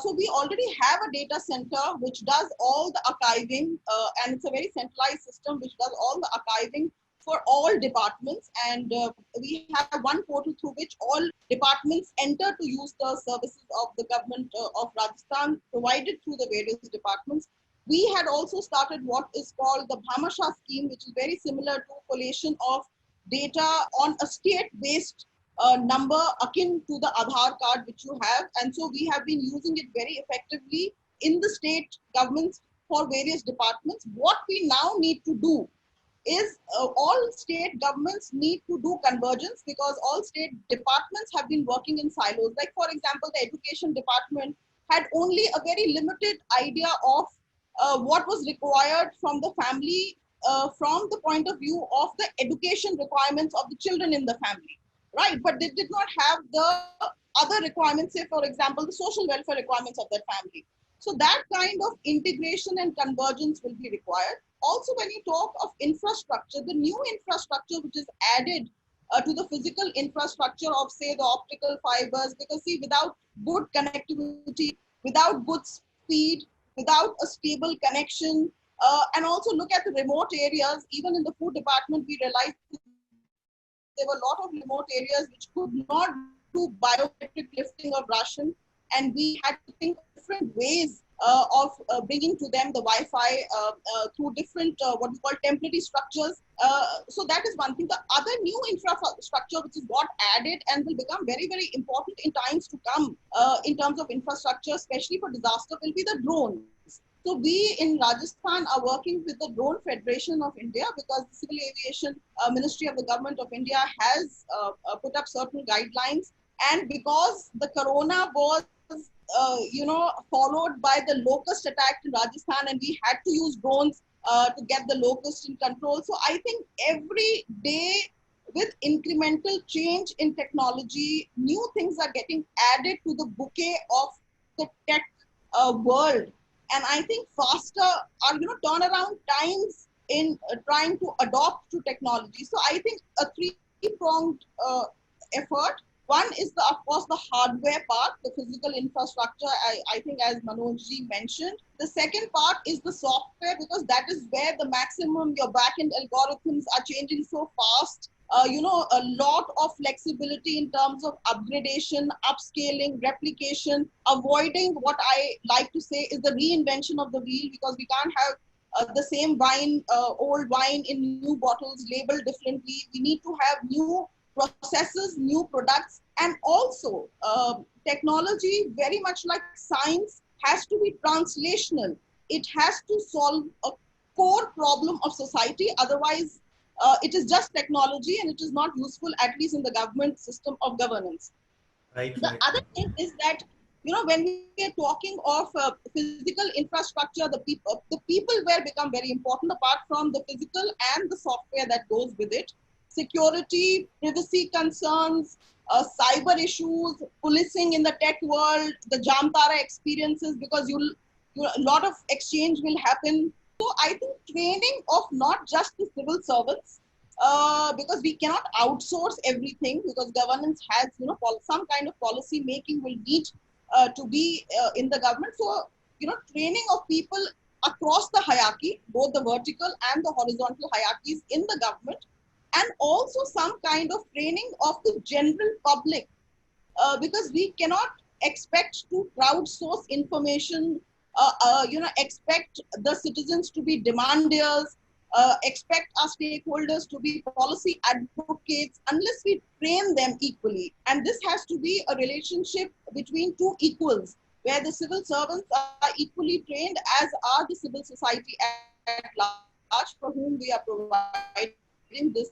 So we already have a data center which does all the archiving, and it's a very centralized system which does all the archiving for all departments. And we have one portal through which all departments enter to use the services of the government of Rajasthan provided through the various departments. We had also started what is called the Bhamasha scheme, which is very similar to collation of data on a state-based number akin to the Aadhaar card which you have. And so we have been using it very effectively in the state governments for various departments. What we now need to do is all state governments need to do convergence, because all state departments have been working in silos. Like for example, the education department had only a very limited idea of what was required from the family from the point of view of the education requirements of the children in the family, right? But they did not have the other requirements, say for example, the social welfare requirements of that family. So that kind of integration and convergence will be required. Also, when you talk of infrastructure, the new infrastructure which is added to the physical infrastructure of, say, the optical fibers, because see, without good connectivity, without good speed, without a stable connection, and also look at the remote areas, even in the food department, we realized there were a lot of remote areas which could not do biometric lifting of ration, and we had to think different ways of bringing to them the Wi-Fi through different what we call temporary structures. So that is one thing. The other new infrastructure which is got added and will become very, very important in times to come in terms of infrastructure, especially for disaster, will be the drones. So we in Rajasthan are working with the Drone Federation of India, because the Civil Aviation Ministry of the Government of India has put up certain guidelines. And because the corona was followed by the locust attack in Rajasthan, and we had to use drones to get the locust in control. So I think every day with incremental change in technology, new things are getting added to the bouquet of the tech world. And I think faster are, turnaround times in trying to adopt to technology. So I think a three-pronged effort. One is, of course, the hardware part, the physical infrastructure, I think as Manojji mentioned. The second part is the software, because that is where the maximum, your backend algorithms are changing so fast. A lot of flexibility in terms of upgradation, upscaling, replication, avoiding what I like to say is the reinvention of the wheel, because we can't have the same wine, old wine in new bottles labeled differently. We need to have new processes, new products, and also technology, very much like science, has to be translational. It has to solve a core problem of society. Otherwise, it is just technology and it is not useful, at least in the government system of governance. Right. The other thing is that, when we are talking of physical infrastructure, the people will become very important, apart from the physical and the software that goes with it. Security, privacy concerns, cyber issues, policing in the tech world, the Jamtara experiences, because a lot of exchange will happen. So I think training of not just the civil servants, because we cannot outsource everything, because governance has, some kind of policy making will need to be in the government. So, training of people across the hierarchy, both the vertical and the horizontal hierarchies in the government, and also some kind of training of the general public, because we cannot expect to crowdsource information, expect the citizens to be demanders, expect our stakeholders to be policy advocates, unless we train them equally. And this has to be a relationship between two equals, where the civil servants are equally trained, as are the civil society at large, for whom we are providing this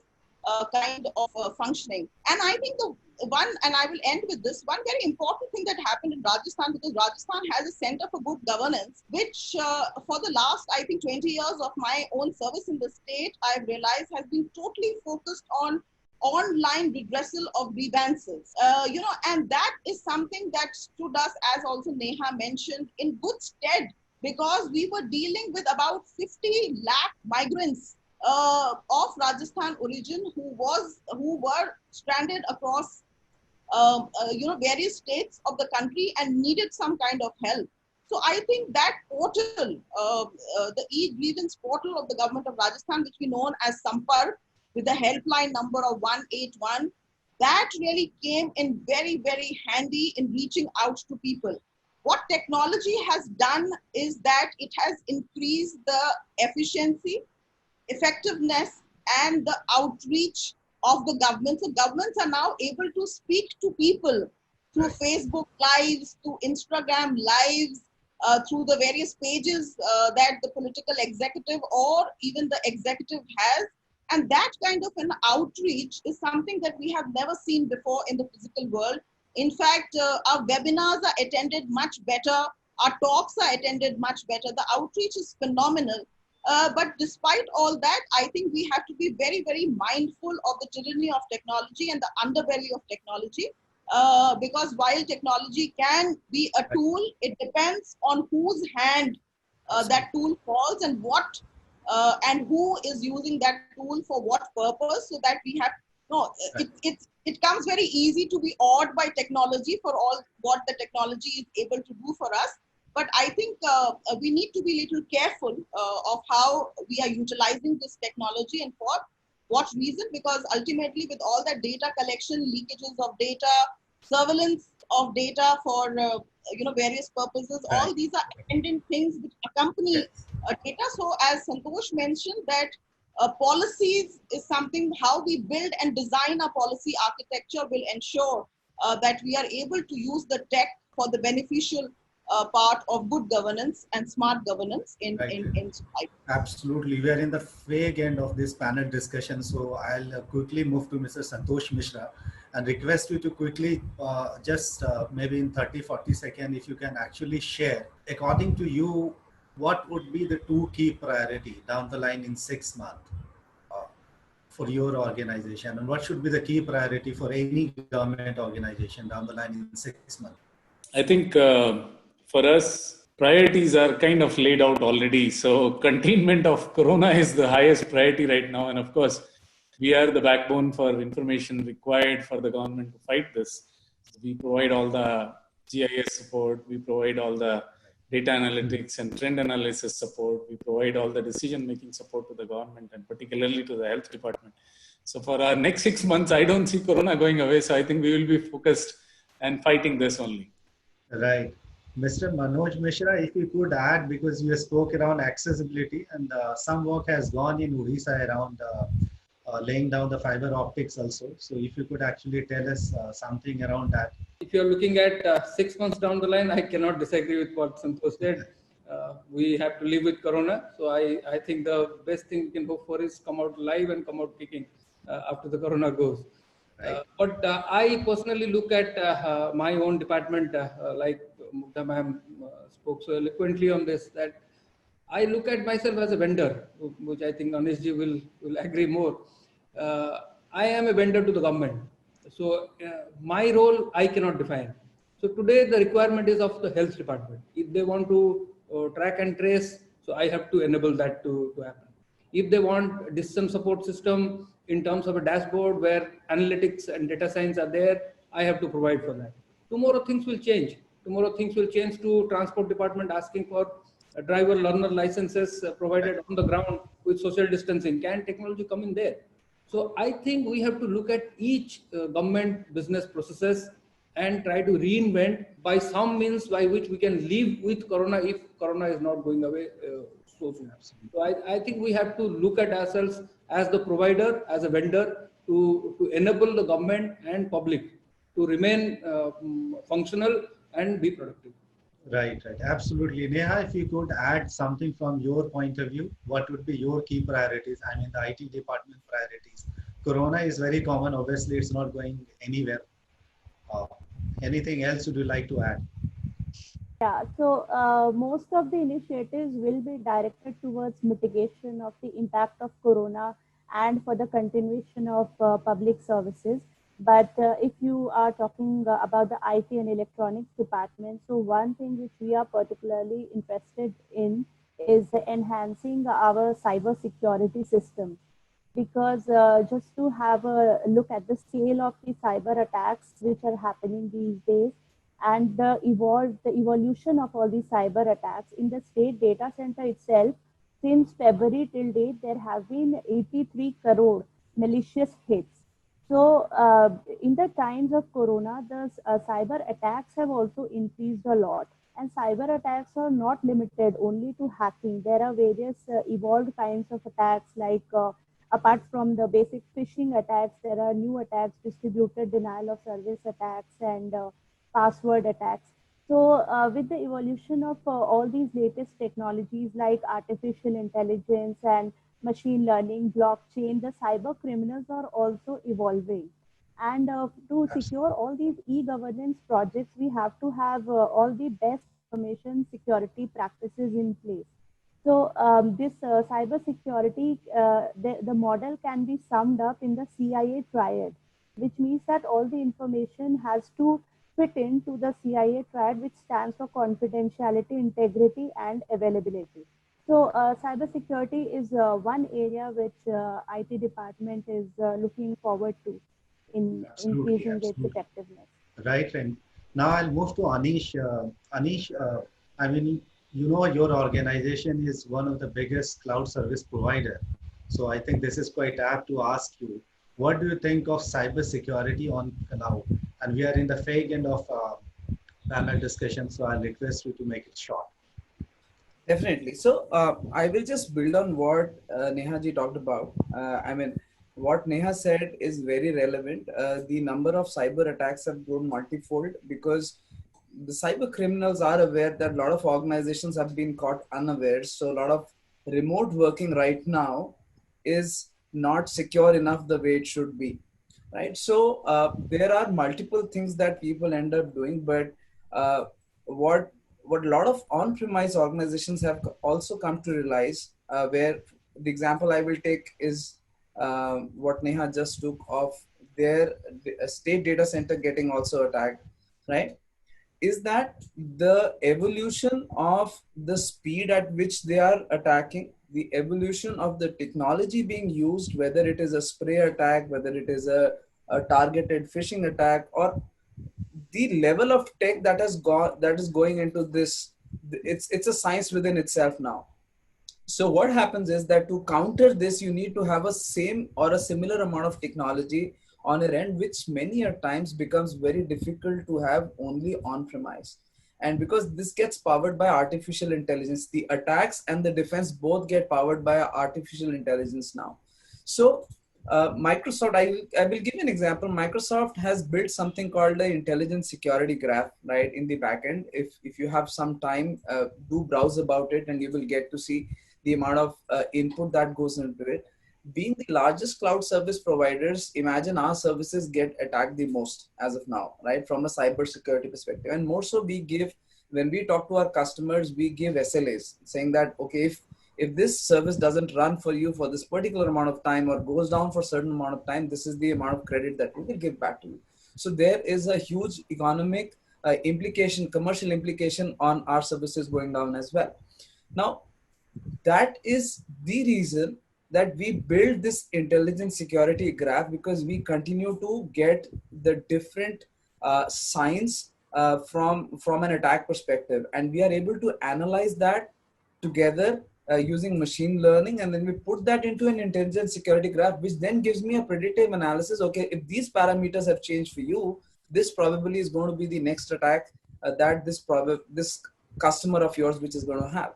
kind of functioning. And I think the one, and I will end with this, one very important thing that happened in Rajasthan, because Rajasthan has a Center for Good Governance, which for the last, I think, 20 years of my own service in the state, I've realized has been totally focused on online redressal of grievances. And that is something that stood us, as also Neha mentioned, in good stead, because we were dealing with about 50 lakh migrants of Rajasthan origin who were stranded across various states of the country and needed some kind of help. So I think that portal, the e-grievance portal of the government of Rajasthan, which we know as Sampark, with the helpline number of 181, that really came in very, very handy in reaching out to people. What technology has done is that it has increased the efficiency, effectiveness, and the outreach of the government. So governments are now able to speak to people through Facebook Lives, through Instagram Lives, through the various pages that the political executive or even the executive has. And that kind of an outreach is something that we have never seen before in the physical world. In fact, our webinars are attended much better. Our talks are attended much better. The outreach is phenomenal. But despite all that, I think we have to be very, very mindful of the tyranny of technology and the underbelly of technology. Because while technology can be a tool, it depends on whose hand that tool falls and what and who is using that tool for what purpose. So that we have it comes very easy to be awed by technology for all what the technology is able to do for us. But I think we need to be a little careful of how we are utilizing this technology and for what reason, because ultimately with all that data collection, leakages of data, surveillance of data for various purposes, all these are attendant things which accompany data. So as Santosh mentioned, that policies is something, how we build and design our policy architecture will ensure that we are able to use the tech for the beneficial part of good governance and smart governance in society. Absolutely. We are in the fag end of this panel discussion. So I'll quickly move to Mr. Santosh Mishra and request you to quickly maybe in 30-40 seconds, if you can actually share, according to you, what would be the two key priority down the line in 6 months for your organization, and what should be the key priority for any government organization down the line in 6 months? I think for us, priorities are kind of laid out already. So containment of corona is the highest priority right now. And of course, we are the backbone for information required for the government to fight this. So we provide all the GIS support. We provide all the data analytics and trend analysis support. We provide all the decision-making support to the government and particularly to the health department. So for our next 6 months, I don't see corona going away. So I think we will be focused and fighting this only. Right. Mr. Manoj Mishra, if you could add, because you spoke around accessibility and some work has gone in Odisha around laying down the fiber optics also. So if you could actually tell us something around that. If you're looking at 6 months down the line, I cannot disagree with what Santosh said. We have to live with corona. So I think the best thing we can hope for is come out live and come out kicking after the corona goes. Right. But I personally look at my own department, like Mugdha ma'am spoke so eloquently on this, that I look at myself as a vendor, which I think Anishji will agree more. I am a vendor to the government. So my role, I cannot define. So today the requirement is of the health department. If they want to track and trace, so I have to enable that to happen. If they want a decision support system in terms of a dashboard where analytics and data science are there, I have to provide for that. Tomorrow things will change. Tomorrow things will change to transport department asking for driver learner licenses provided on the ground with social distancing. Can technology come in there? So I think we have to look at each government business processes and try to reinvent by some means by which we can live with corona if corona is not going away so soon. So I think we have to look at ourselves as the provider, as a vendor, to enable the government and public to remain functional and be productive. Right. Absolutely. Neha, if you could add something from your point of view, what would be your key priorities? I mean, the IT department priorities Corona is very common. Obviously, it's not going anywhere. Uh, Anything else would you like to add? Yeah, so most of the initiatives will be directed towards mitigation of the impact of corona and for the continuation of public services. But if you are talking about the IT and electronics department, so one thing which we are particularly interested in is enhancing our cyber security system, because just to have a look at the scale of the cyber attacks which are happening these days, and the evolution of all these cyber attacks in the state data center itself. Since February till date, there have been 83 crore malicious hits. So in the times of corona, the cyber attacks have also increased a lot. And cyber attacks are not limited only to hacking. There are various evolved kinds of attacks, like apart from the basic phishing attacks, there are new attacks, distributed denial of service attacks, and password attacks. So, with the evolution of all these latest technologies like artificial intelligence and machine learning, blockchain, the cyber criminals are also evolving. And to secure all these e-governance projects, we have to have all the best information security practices in place. So this cyber security, the model can be summed up in the CIA triad, which means that all the information has to fit into the CIA triad, which stands for confidentiality, integrity, and availability. So cybersecurity is one area which IT department is looking forward to in Absolutely, increasing its absolutely. effectiveness. Right. And now I'll move to Anish. Anish, I mean, you know, your organization is one of the biggest cloud service provider. So I think this is quite apt to ask you, what do you think of cyber security on cloud? And we are in the fag end of panel discussion, so I'll request you to make it short. Definitely. So I will just build on what Neha ji talked about. I mean, what Neha said is very relevant. The number of cyber attacks have grown multifold because the cyber criminals are aware that a lot of organizations have been caught unaware. So a lot of remote working right now is not secure enough the way it should be, right? So there are multiple things that people end up doing, but uh, what what a lot of on-premise organizations have also come to realize, where the example I will take is what Neha just took of their state data center getting also attacked, right? Is that the evolution of the speed at which they are attacking, the evolution of the technology being used, whether it is a spray attack, whether it is a targeted phishing attack, or the level of tech that has gone, that is going into this, it's a science within itself now. So what happens is that to counter this, you need to have a same or a similar amount of technology on your end, which many a times becomes very difficult to have only on premise. And because this gets powered by artificial intelligence, the attacks and the defense both get powered by artificial intelligence now. So Microsoft, I will give you an example. Microsoft has built something called the intelligence security graph, right, in the backend. If you have some time, do browse about it and you will get to see the amount of input that goes into it. Being the largest cloud service providers, imagine our services get attacked the most as of now, right, from a cyber security perspective. And more so, we give, when we talk to our customers, we give SLAs saying that, okay, if this service doesn't run for you for this particular amount of time or goes down for a certain amount of time, this is the amount of credit that we will give back to you. So there is a huge economic implication, commercial implication on our services going down as well. Now, that is the reason that we build this intelligence security graph, because we continue to get the different signs from an attack perspective, and we are able to analyze that together using machine learning, and then we put that into an intelligence security graph, which then gives me a predictive analysis. Okay, if these parameters have changed for you, this probably is going to be the next attack that this customer of yours which is going to have.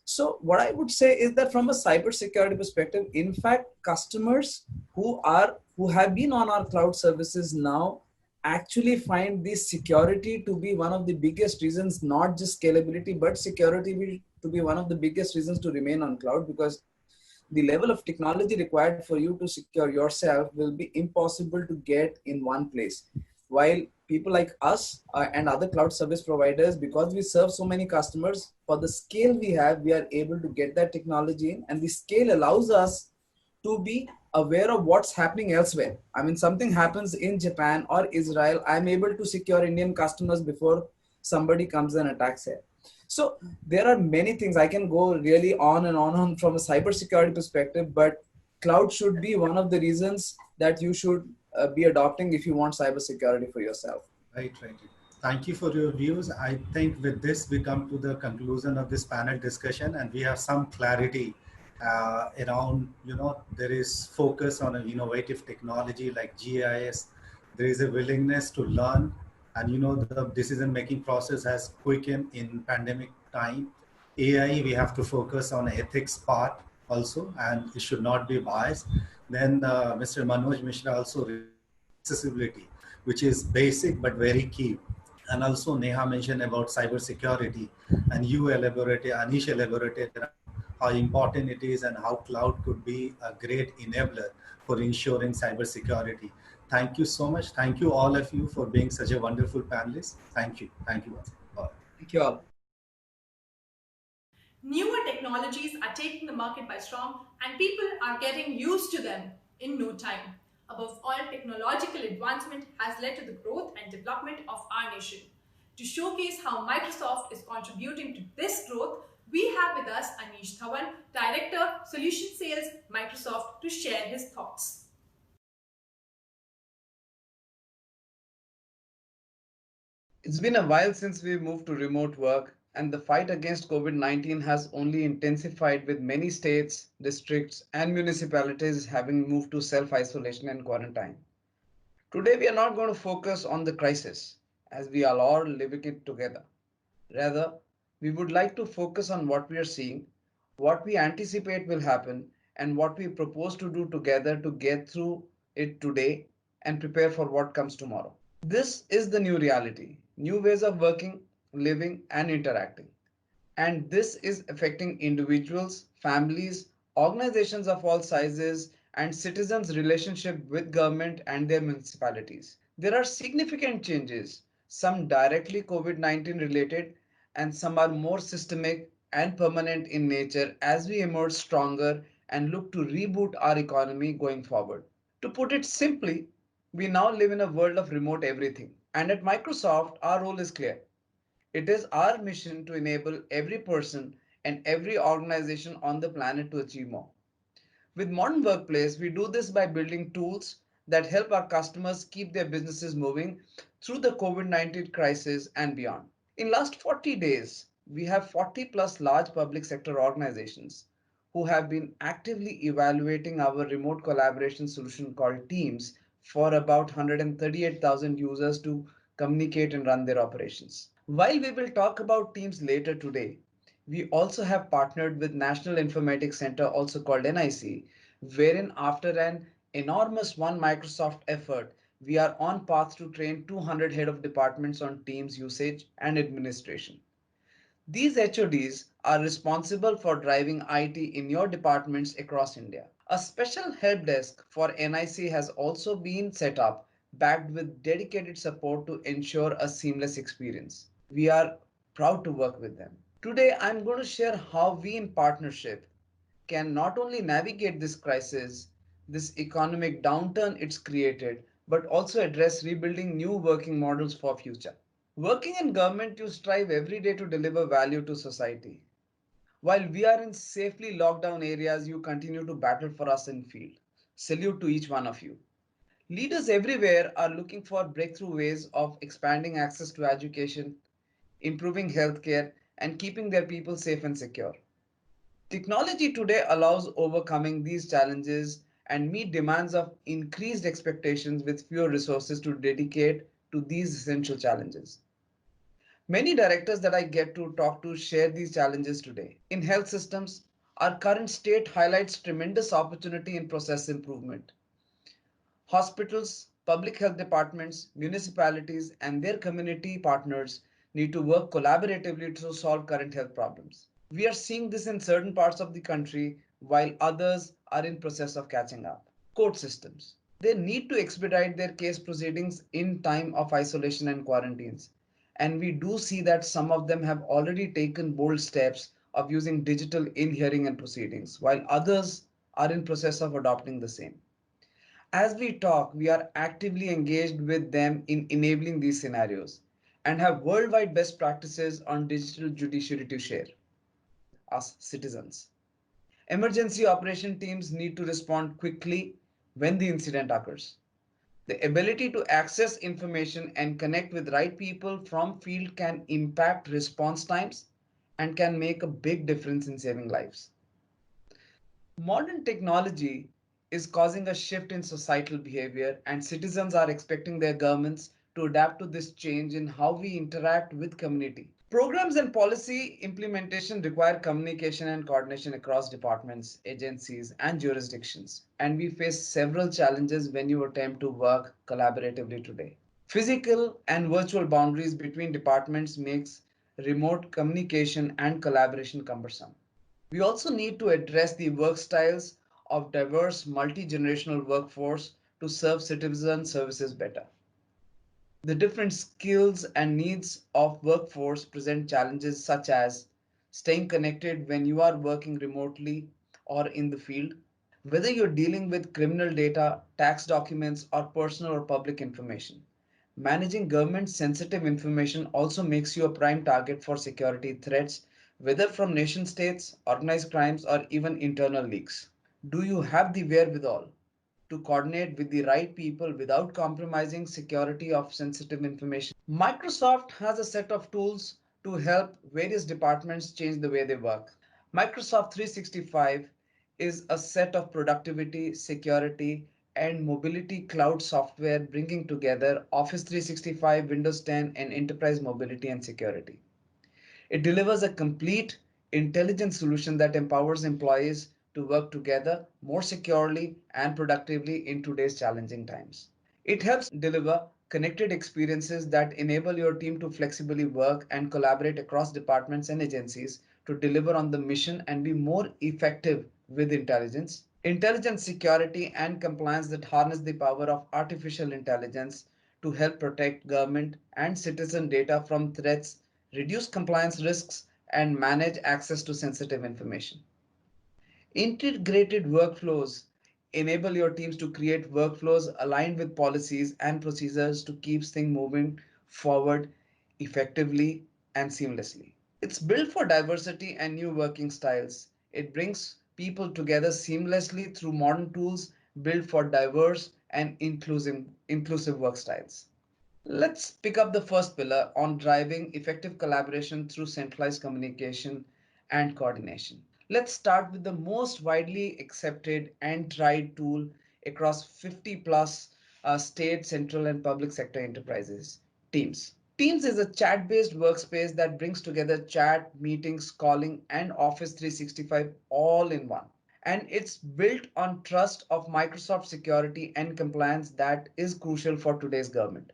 So what I would say is that from a cybersecurity perspective, in fact, customers who have been on our cloud services now actually find this security to be one of the biggest reasons, not just scalability, but security to be one of the biggest reasons to remain on cloud, because the level of technology required for you to secure yourself will be impossible to get in one place. While people like us and other cloud service providers, because we serve so many customers, for the scale we have, we are able to get that technology in, and the scale allows us to be aware of what's happening elsewhere. I mean, something happens in Japan or Israel, I'm able to secure Indian customers before somebody comes and attacks here. So there are many things I can go really on and on from a cybersecurity perspective, but cloud should be one of the reasons that you should be adopting if you want cybersecurity for yourself. Right, right. Thank you for your views. I think with this, we come to the conclusion of this panel discussion, and we have some clarity around, there is focus on an innovative technology like GIS. There is a willingness to learn, and, the decision-making process has quickened in pandemic time. AI, we have to focus on ethics part also, and it should not be biased. Then Mr. Manoj Mishra also accessibility, which is basic but very key. And also Neha mentioned about cybersecurity, and you elaborated, Anish elaborated how important it is and how cloud could be a great enabler for ensuring cybersecurity. Thank you so much. Thank you all of you for being such a wonderful panelist. Thank you. Thank you. Thank you all. Newer technologies are taking the market by storm, and people are getting used to them in no time. Above all, technological advancement has led to the growth and development of our nation. To showcase how Microsoft is contributing to this growth, we have with us Anish Dhawan, Director, Solution Sales, Microsoft, to share his thoughts. It's been a while since we moved to remote work, and the fight against COVID-19 has only intensified, with many states, districts, and municipalities having moved to self-isolation and quarantine. Today, we are not going to focus on the crisis, as we are all living it together. Rather, we would like to focus on what we are seeing, what we anticipate will happen, and what we propose to do together to get through it today and prepare for what comes tomorrow. This is the new reality, new ways of working, living, and interacting. And this is affecting individuals, families, organizations of all sizes, and citizens' relationship with government and their municipalities. There are significant changes, some directly COVID-19 related, and some are more systemic and permanent in nature as we emerge stronger and look to reboot our economy going forward. To put it simply, we now live in a world of remote everything. And at Microsoft, our role is clear. It is our mission to enable every person and every organization on the planet to achieve more. With Modern Workplace, we do this by building tools that help our customers keep their businesses moving through the COVID-19 crisis and beyond. In last 40 days, we have 40 plus large public sector organizations who have been actively evaluating our remote collaboration solution called Teams for about 138,000 users to communicate and run their operations. While we will talk about Teams later today, we also have partnered with National Informatics Center, also called NIC, wherein after an enormous One Microsoft effort, we are on path to train 200 head of departments on Teams usage and administration. These HODs are responsible for driving IT in your departments across India. A special help desk for NIC has also been set up, backed with dedicated support to ensure a seamless experience. We are proud to work with them. Today, I'm going to share how we in partnership can not only navigate this crisis, this economic downturn it's created, but also address rebuilding new working models for future. Working in government, you strive every day to deliver value to society. While we are in safely locked down areas, you continue to battle for us in field. Salute to each one of you. Leaders everywhere are looking for breakthrough ways of expanding access to education, improving healthcare, and keeping their people safe and secure. Technology today allows overcoming these challenges and meet demands of increased expectations with fewer resources to dedicate to these essential challenges. Many directors that I get to talk to share these challenges today. In health systems, our current state highlights tremendous opportunity in process improvement. Hospitals, public health departments, municipalities, and their community partners need to work collaboratively to solve current health problems. We are seeing this in certain parts of the country while others are in process of catching up. Court systems. They need to expedite their case proceedings in time of isolation and quarantines. And we do see that some of them have already taken bold steps of using digital in-hearing and proceedings, while others are in process of adopting the same. As we talk, we are actively engaged with them in enabling these scenarios and have worldwide best practices on digital judiciary to share with us citizens. Emergency operation teams need to respond quickly when the incident occurs. The ability to access information and connect with right people from field can impact response times and can make a big difference in saving lives. Modern technology is causing a shift in societal behavior, and citizens are expecting their governments to adapt to this change in how we interact with community. Programs and policy implementation require communication and coordination across departments, agencies, and jurisdictions, and we face several challenges when you attempt to work collaboratively today. Physical and virtual boundaries between departments makes remote communication and collaboration cumbersome. We also need to address the work styles of diverse multi-generational workforce to serve citizen services better. The different skills and needs of workforce present challenges such as staying connected when you are working remotely or in the field, whether you're dealing with criminal data, tax documents, or personal or public information. Managing government sensitive information also makes you a prime target for security threats, whether from nation states, organized crimes, or even internal leaks. Do you have the wherewithal to coordinate with the right people without compromising security of sensitive information? Microsoft has a set of tools to help various departments change the way they work. Microsoft 365 is a set of productivity, security, and mobility cloud software bringing together Office 365, Windows 10, and enterprise mobility and security. It delivers a complete, intelligent solution that empowers employees to work together more securely and productively in today's challenging times. It helps deliver connected experiences that enable your team to flexibly work and collaborate across departments and agencies to deliver on the mission and be more effective with intelligence. Intelligence security and compliance that harness the power of artificial intelligence to help protect government and citizen data from threats, reduce compliance risks, and manage access to sensitive information. Integrated workflows enable your teams to create workflows aligned with policies and procedures to keep things moving forward effectively and seamlessly. It's built for diversity and new working styles. It brings people together seamlessly through modern tools built for diverse and inclusive work styles. Let's pick up the first pillar on driving effective collaboration through centralized communication and coordination. Let's start with the most widely accepted and tried tool across 50 plus state, central, and public sector enterprises, Teams. Teams is a chat based workspace that brings together chat, meetings, calling, and Office 365 all in one. And it's built on trust of Microsoft security and compliance that is crucial for today's government.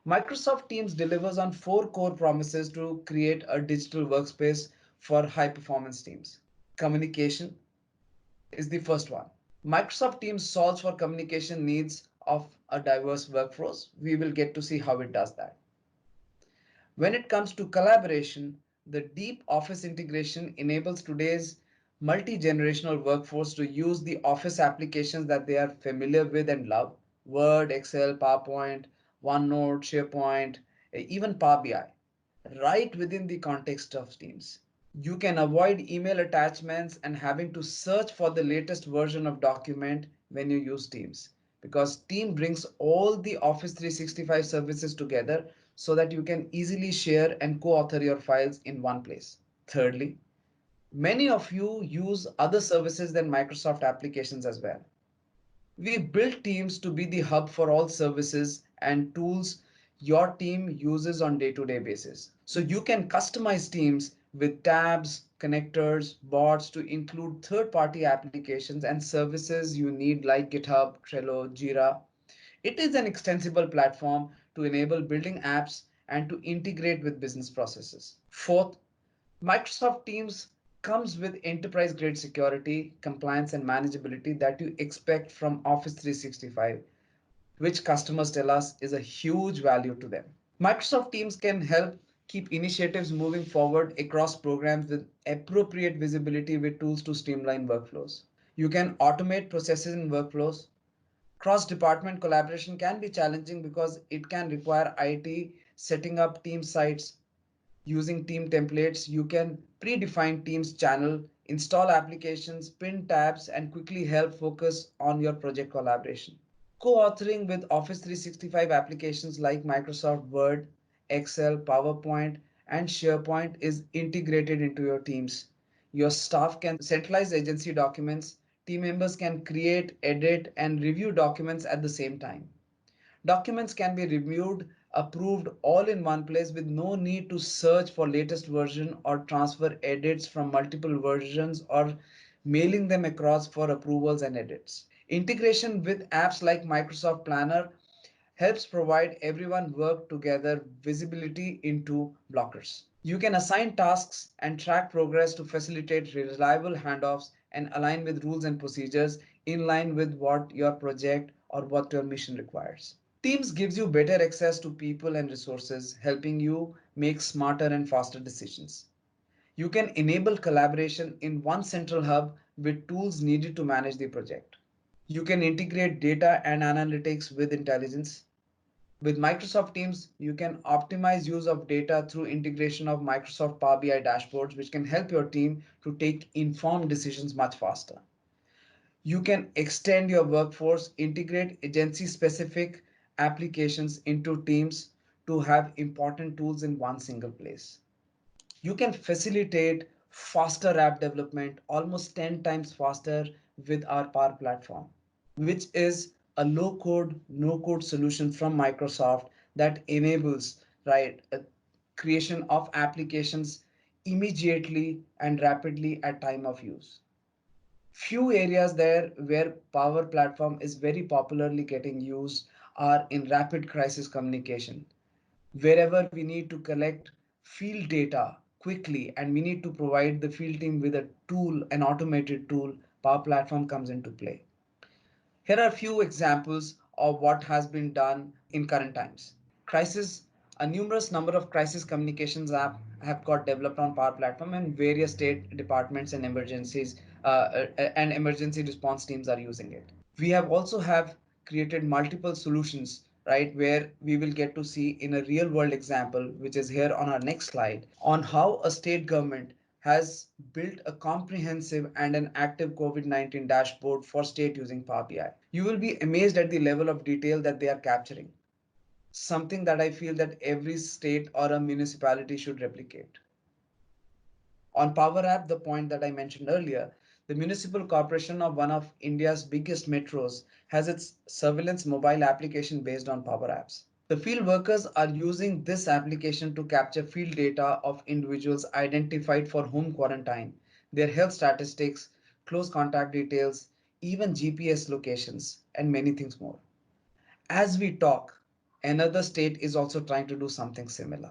Microsoft Teams delivers on four core promises to create a digital workspace for high performance teams. Communication is the first one. Microsoft Teams solves for communication needs of a diverse workforce. We will get to see how it does that. When it comes to collaboration, the deep Office integration enables today's multi-generational workforce to use the Office applications that they are familiar with and love. Word, Excel, PowerPoint, OneNote, SharePoint, even Power BI, right within the context of Teams. You can avoid email attachments and having to search for the latest version of document when you use Teams, because Team brings all the Office 365 services together so that you can easily share and co-author your files in one place. Thirdly, many of you use other services than Microsoft applications as well. We built Teams to be the hub for all services and tools your team uses on day-to-day basis. So you can customize Teams with tabs, connectors, bots to include third-party applications and services you need like GitHub, Trello, Jira. It is an extensible platform to enable building apps and to integrate with business processes. Fourth, Microsoft Teams comes with enterprise grade security, compliance, and manageability that you expect from Office 365, which customers tell us is a huge value to them. Microsoft Teams can help keep initiatives moving forward across programs with appropriate visibility with tools to streamline workflows. You can automate processes and workflows. Cross department collaboration can be challenging because it can require IT setting up team sites. Using team templates, you can predefine Teams channel, install applications, pin tabs, and quickly help focus on your project collaboration. Co-authoring with Office 365 applications like Microsoft Word, Excel, PowerPoint, and SharePoint is integrated into your teams. Your staff can centralize agency documents. Team members can create, edit, and review documents at the same time. Documents can be reviewed, approved all in one place with no need to search for latest version or transfer edits from multiple versions or mailing them across for approvals and edits. Integration with apps like Microsoft Planner helps provide everyone work together visibility into blockers. You can assign tasks and track progress to facilitate reliable handoffs and align with rules and procedures in line with what your project or what your mission requires. Teams gives you better access to people and resources, helping you make smarter and faster decisions. You can enable collaboration in one central hub with tools needed to manage the project. You can integrate data and analytics with intelligence. With Microsoft Teams, you can optimize use of data through integration of Microsoft Power BI dashboards, which can help your team to take informed decisions much faster. You can extend your workforce, integrate agency specific applications into Teams to have important tools in one single place. You can facilitate faster app development almost 10 times faster with our Power Platform, which is a low code, no code solution from Microsoft that enables a creation of applications immediately and rapidly at time of use. Few areas there where Power Platform is very popularly getting used are in rapid crisis communication. Wherever we need to collect field data quickly and we need to provide the field team with a tool, an automated tool, Power Platform comes into play. Here are a few examples of what has been done in current times. Crisis, a numerous number of crisis communications app have got developed on Power Platform, and various state departments and emergency response teams are using it. We have also have created multiple solutions, right, where we will get to see in a real world example, which is here on our next slide, on how a state government has built a comprehensive and an active COVID-19 dashboard for state using Power BI. You will be amazed at the level of detail that they are capturing, something that I feel that every state or a municipality should replicate. On Power App, the point that I mentioned earlier, the municipal corporation of one of India's biggest metros has its surveillance mobile application based on Power Apps. The field workers are using this application to capture field data of individuals identified for home quarantine, their health statistics, close contact details, even GPS locations, and many things more. As we talk, another state is also trying to do something similar.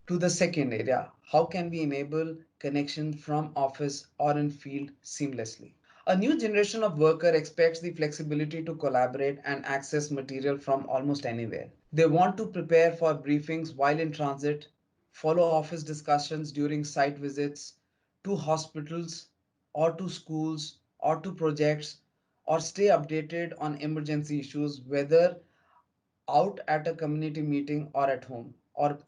To the second area, how can we enable connection from office or in field seamlessly? A new generation of worker expects the flexibility to collaborate and access material from almost anywhere. They want to prepare for briefings while in transit, follow office discussions during site visits, to hospitals or to schools or to projects, or stay updated on emergency issues, whether out at a community meeting or at home or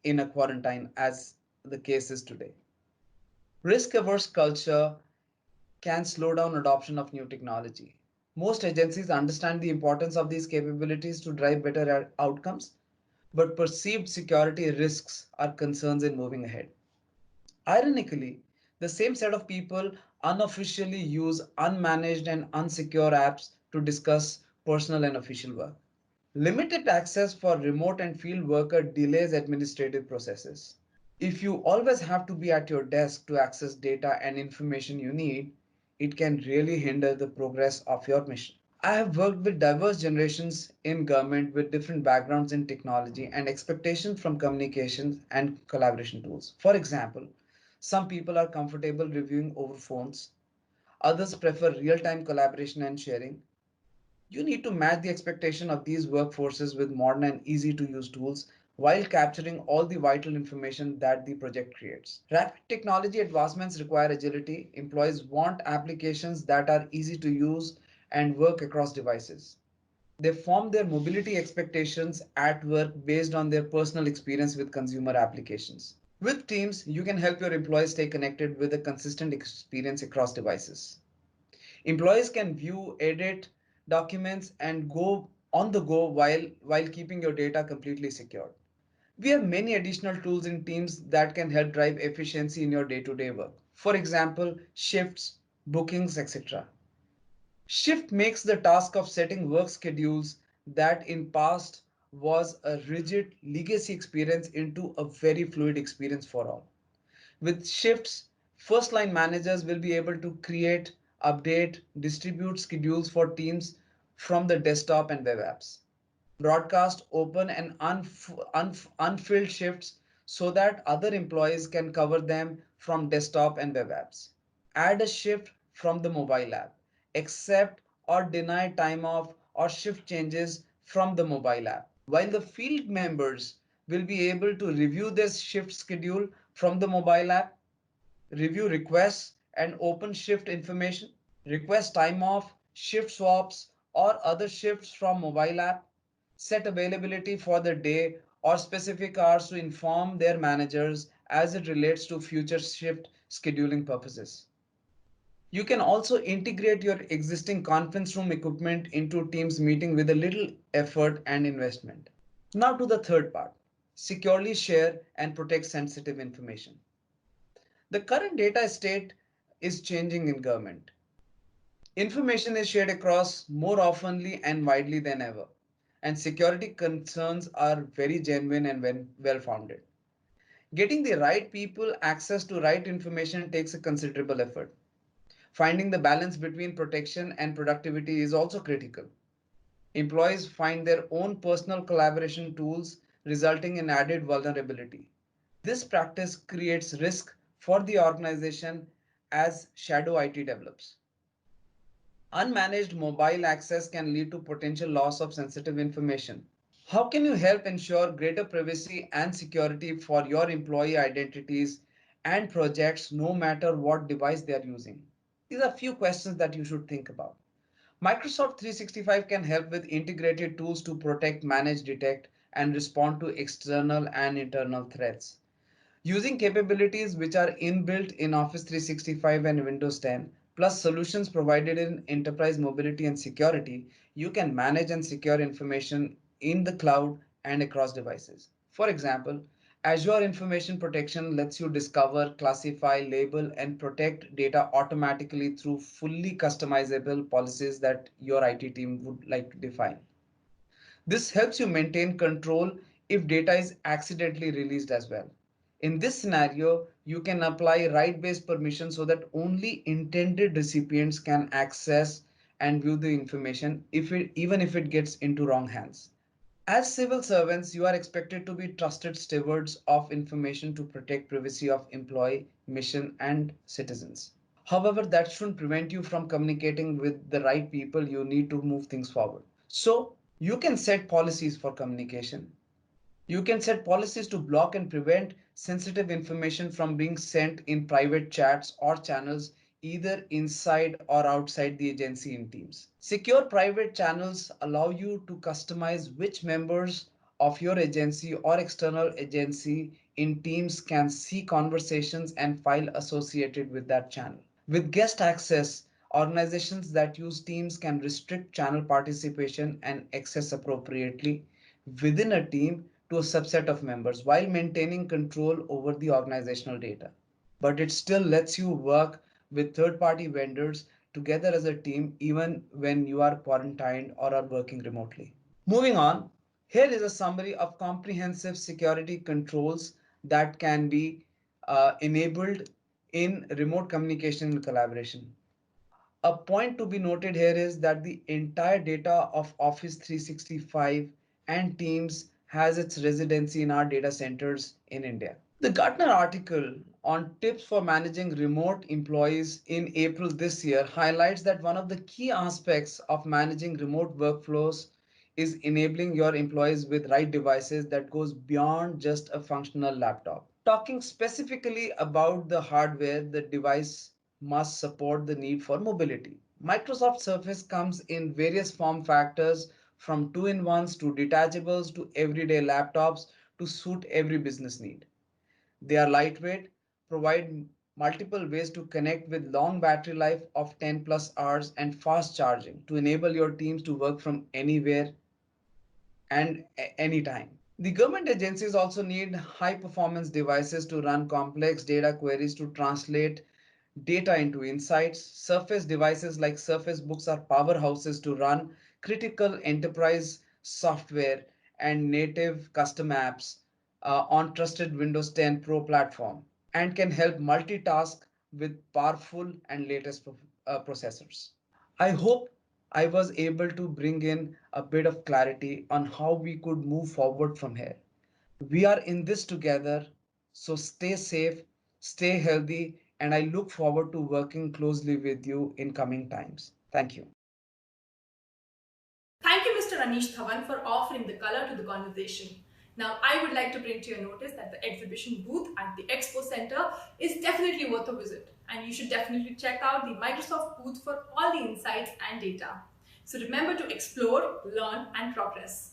in a quarantine, as the case is today. Risk averse culture can slow down adoption of new technology. Most agencies understand the importance of these capabilities to drive better outcomes, but perceived security risks are concerns in moving ahead. Ironically, the same set of people unofficially use unmanaged and unsecure apps to discuss personal and official work. Limited access for remote and field worker delays administrative processes. If you always have to be at your desk to access data and information you need, it can really hinder the progress of your mission. I have worked with diverse generations in government with different backgrounds in technology and expectations from communications and collaboration tools. For example, Some people are comfortable reviewing over phones. Others prefer real-time collaboration and sharing. You need to match the expectation of these workforces with modern and easy to use tools while capturing all the vital information that the project creates. Rapid technology advancements require agility. Employees want applications that are easy to use and work across devices. They form their mobility expectations at work based on their personal experience with consumer applications. With Teams, you can help your employees stay connected with a consistent experience across devices. Employees can view, edit documents, and go on the go while keeping your data completely secured. We have many additional tools in Teams that can help drive efficiency in your day-to-day work. For example, shifts, bookings, etc. Shift makes the task of setting work schedules that in past was a rigid legacy experience into a very fluid experience for all. With shifts, first line managers will be able to create, update, distribute schedules for teams from the desktop and web apps. Broadcast open and unfilled shifts so that other employees can cover them from desktop and web apps. Add a shift from the mobile app. Accept or deny time off or shift changes from the mobile app. While the field members will be able to review their shift schedule from the mobile app, review requests and open shift information, request time off, shift swaps, or other shifts from mobile app, set availability for the day or specific hours to inform their managers as it relates to future shift scheduling purposes. You can also integrate your existing conference room equipment into Teams meeting with a little effort and investment. Now to the third part, securely share and protect sensitive information. The current data state is changing in government. Information is shared across more oftenly and widely than ever, and security concerns are very genuine and well founded. Getting the right people access to right information takes a considerable effort. Finding the balance between protection and productivity is also critical. Employees find their own personal collaboration tools, resulting in added vulnerability. This practice creates risk for the organization as shadow IT develops. Unmanaged mobile access can lead to potential loss of sensitive information. How can you help ensure greater privacy and security for your employee identities and projects no matter what device they are using? These are few questions that you should think about. Microsoft 365 can help with integrated tools to protect, manage, detect, and respond to external and internal threats. Using capabilities which are inbuilt in Office 365 and Windows 10, plus solutions provided in enterprise mobility and security, you can manage and secure information in the cloud and across devices. For example, Azure Information Protection lets you discover, classify, label, and protect data automatically through fully customizable policies that your IT team would like to define. This helps you maintain control if data is accidentally released as well. In this scenario, you can apply right-based permission so that only intended recipients can access and view the information even if it gets into wrong hands. As civil servants, you are expected to be trusted stewards of information to protect privacy of employee, mission, and citizens. However, that shouldn't prevent you from communicating with the right people you need to move things forward. So, you can set policies for communication. You can set policies to block and prevent sensitive information from being sent in private chats or channels either inside or outside the agency in Teams. Secure private channels allow you to customize which members of your agency or external agency in Teams can see conversations and file associated with that channel. With guest access, organizations that use Teams can restrict channel participation and access appropriately within a team to a subset of members while maintaining control over the organizational data. But it still lets you work with third-party vendors together as a team even when you are quarantined or are working remotely. Moving on, here is a summary of comprehensive security controls that can be enabled in remote communication and collaboration. A point to be noted here is that the entire data of Office 365 and Teams has its residency in our data centers in India. The Gartner article on tips for managing remote employees in April this year highlights that one of the key aspects of managing remote workflows is enabling your employees with right devices that goes beyond just a functional laptop. Talking specifically about the hardware, the device must support the need for mobility. Microsoft Surface comes in various form factors from two-in-ones to detachables to everyday laptops to suit every business need. They are lightweight, provide multiple ways to connect with long battery life of 10 plus hours and fast charging to enable your teams to work from anywhere and anytime. The government agencies also need high performance devices to run complex data queries to translate data into insights. Surface devices like Surface Books are powerhouses to run critical enterprise software and native custom apps on trusted Windows 10 Pro platform and can help multitask with powerful and latest processors. I hope I was able to bring in a bit of clarity on how we could move forward from here. We are in this together, so stay safe, stay healthy, and I look forward to working closely with you in coming times. Thank you. Thank you, Mr. Anish Dhawan, for offering the color to the conversation. Now, I would like to bring to your notice that the exhibition booth at the Expo Center is definitely worth a visit, and you should definitely check out the Microsoft booth for all the insights and data. So remember to explore, learn, and progress.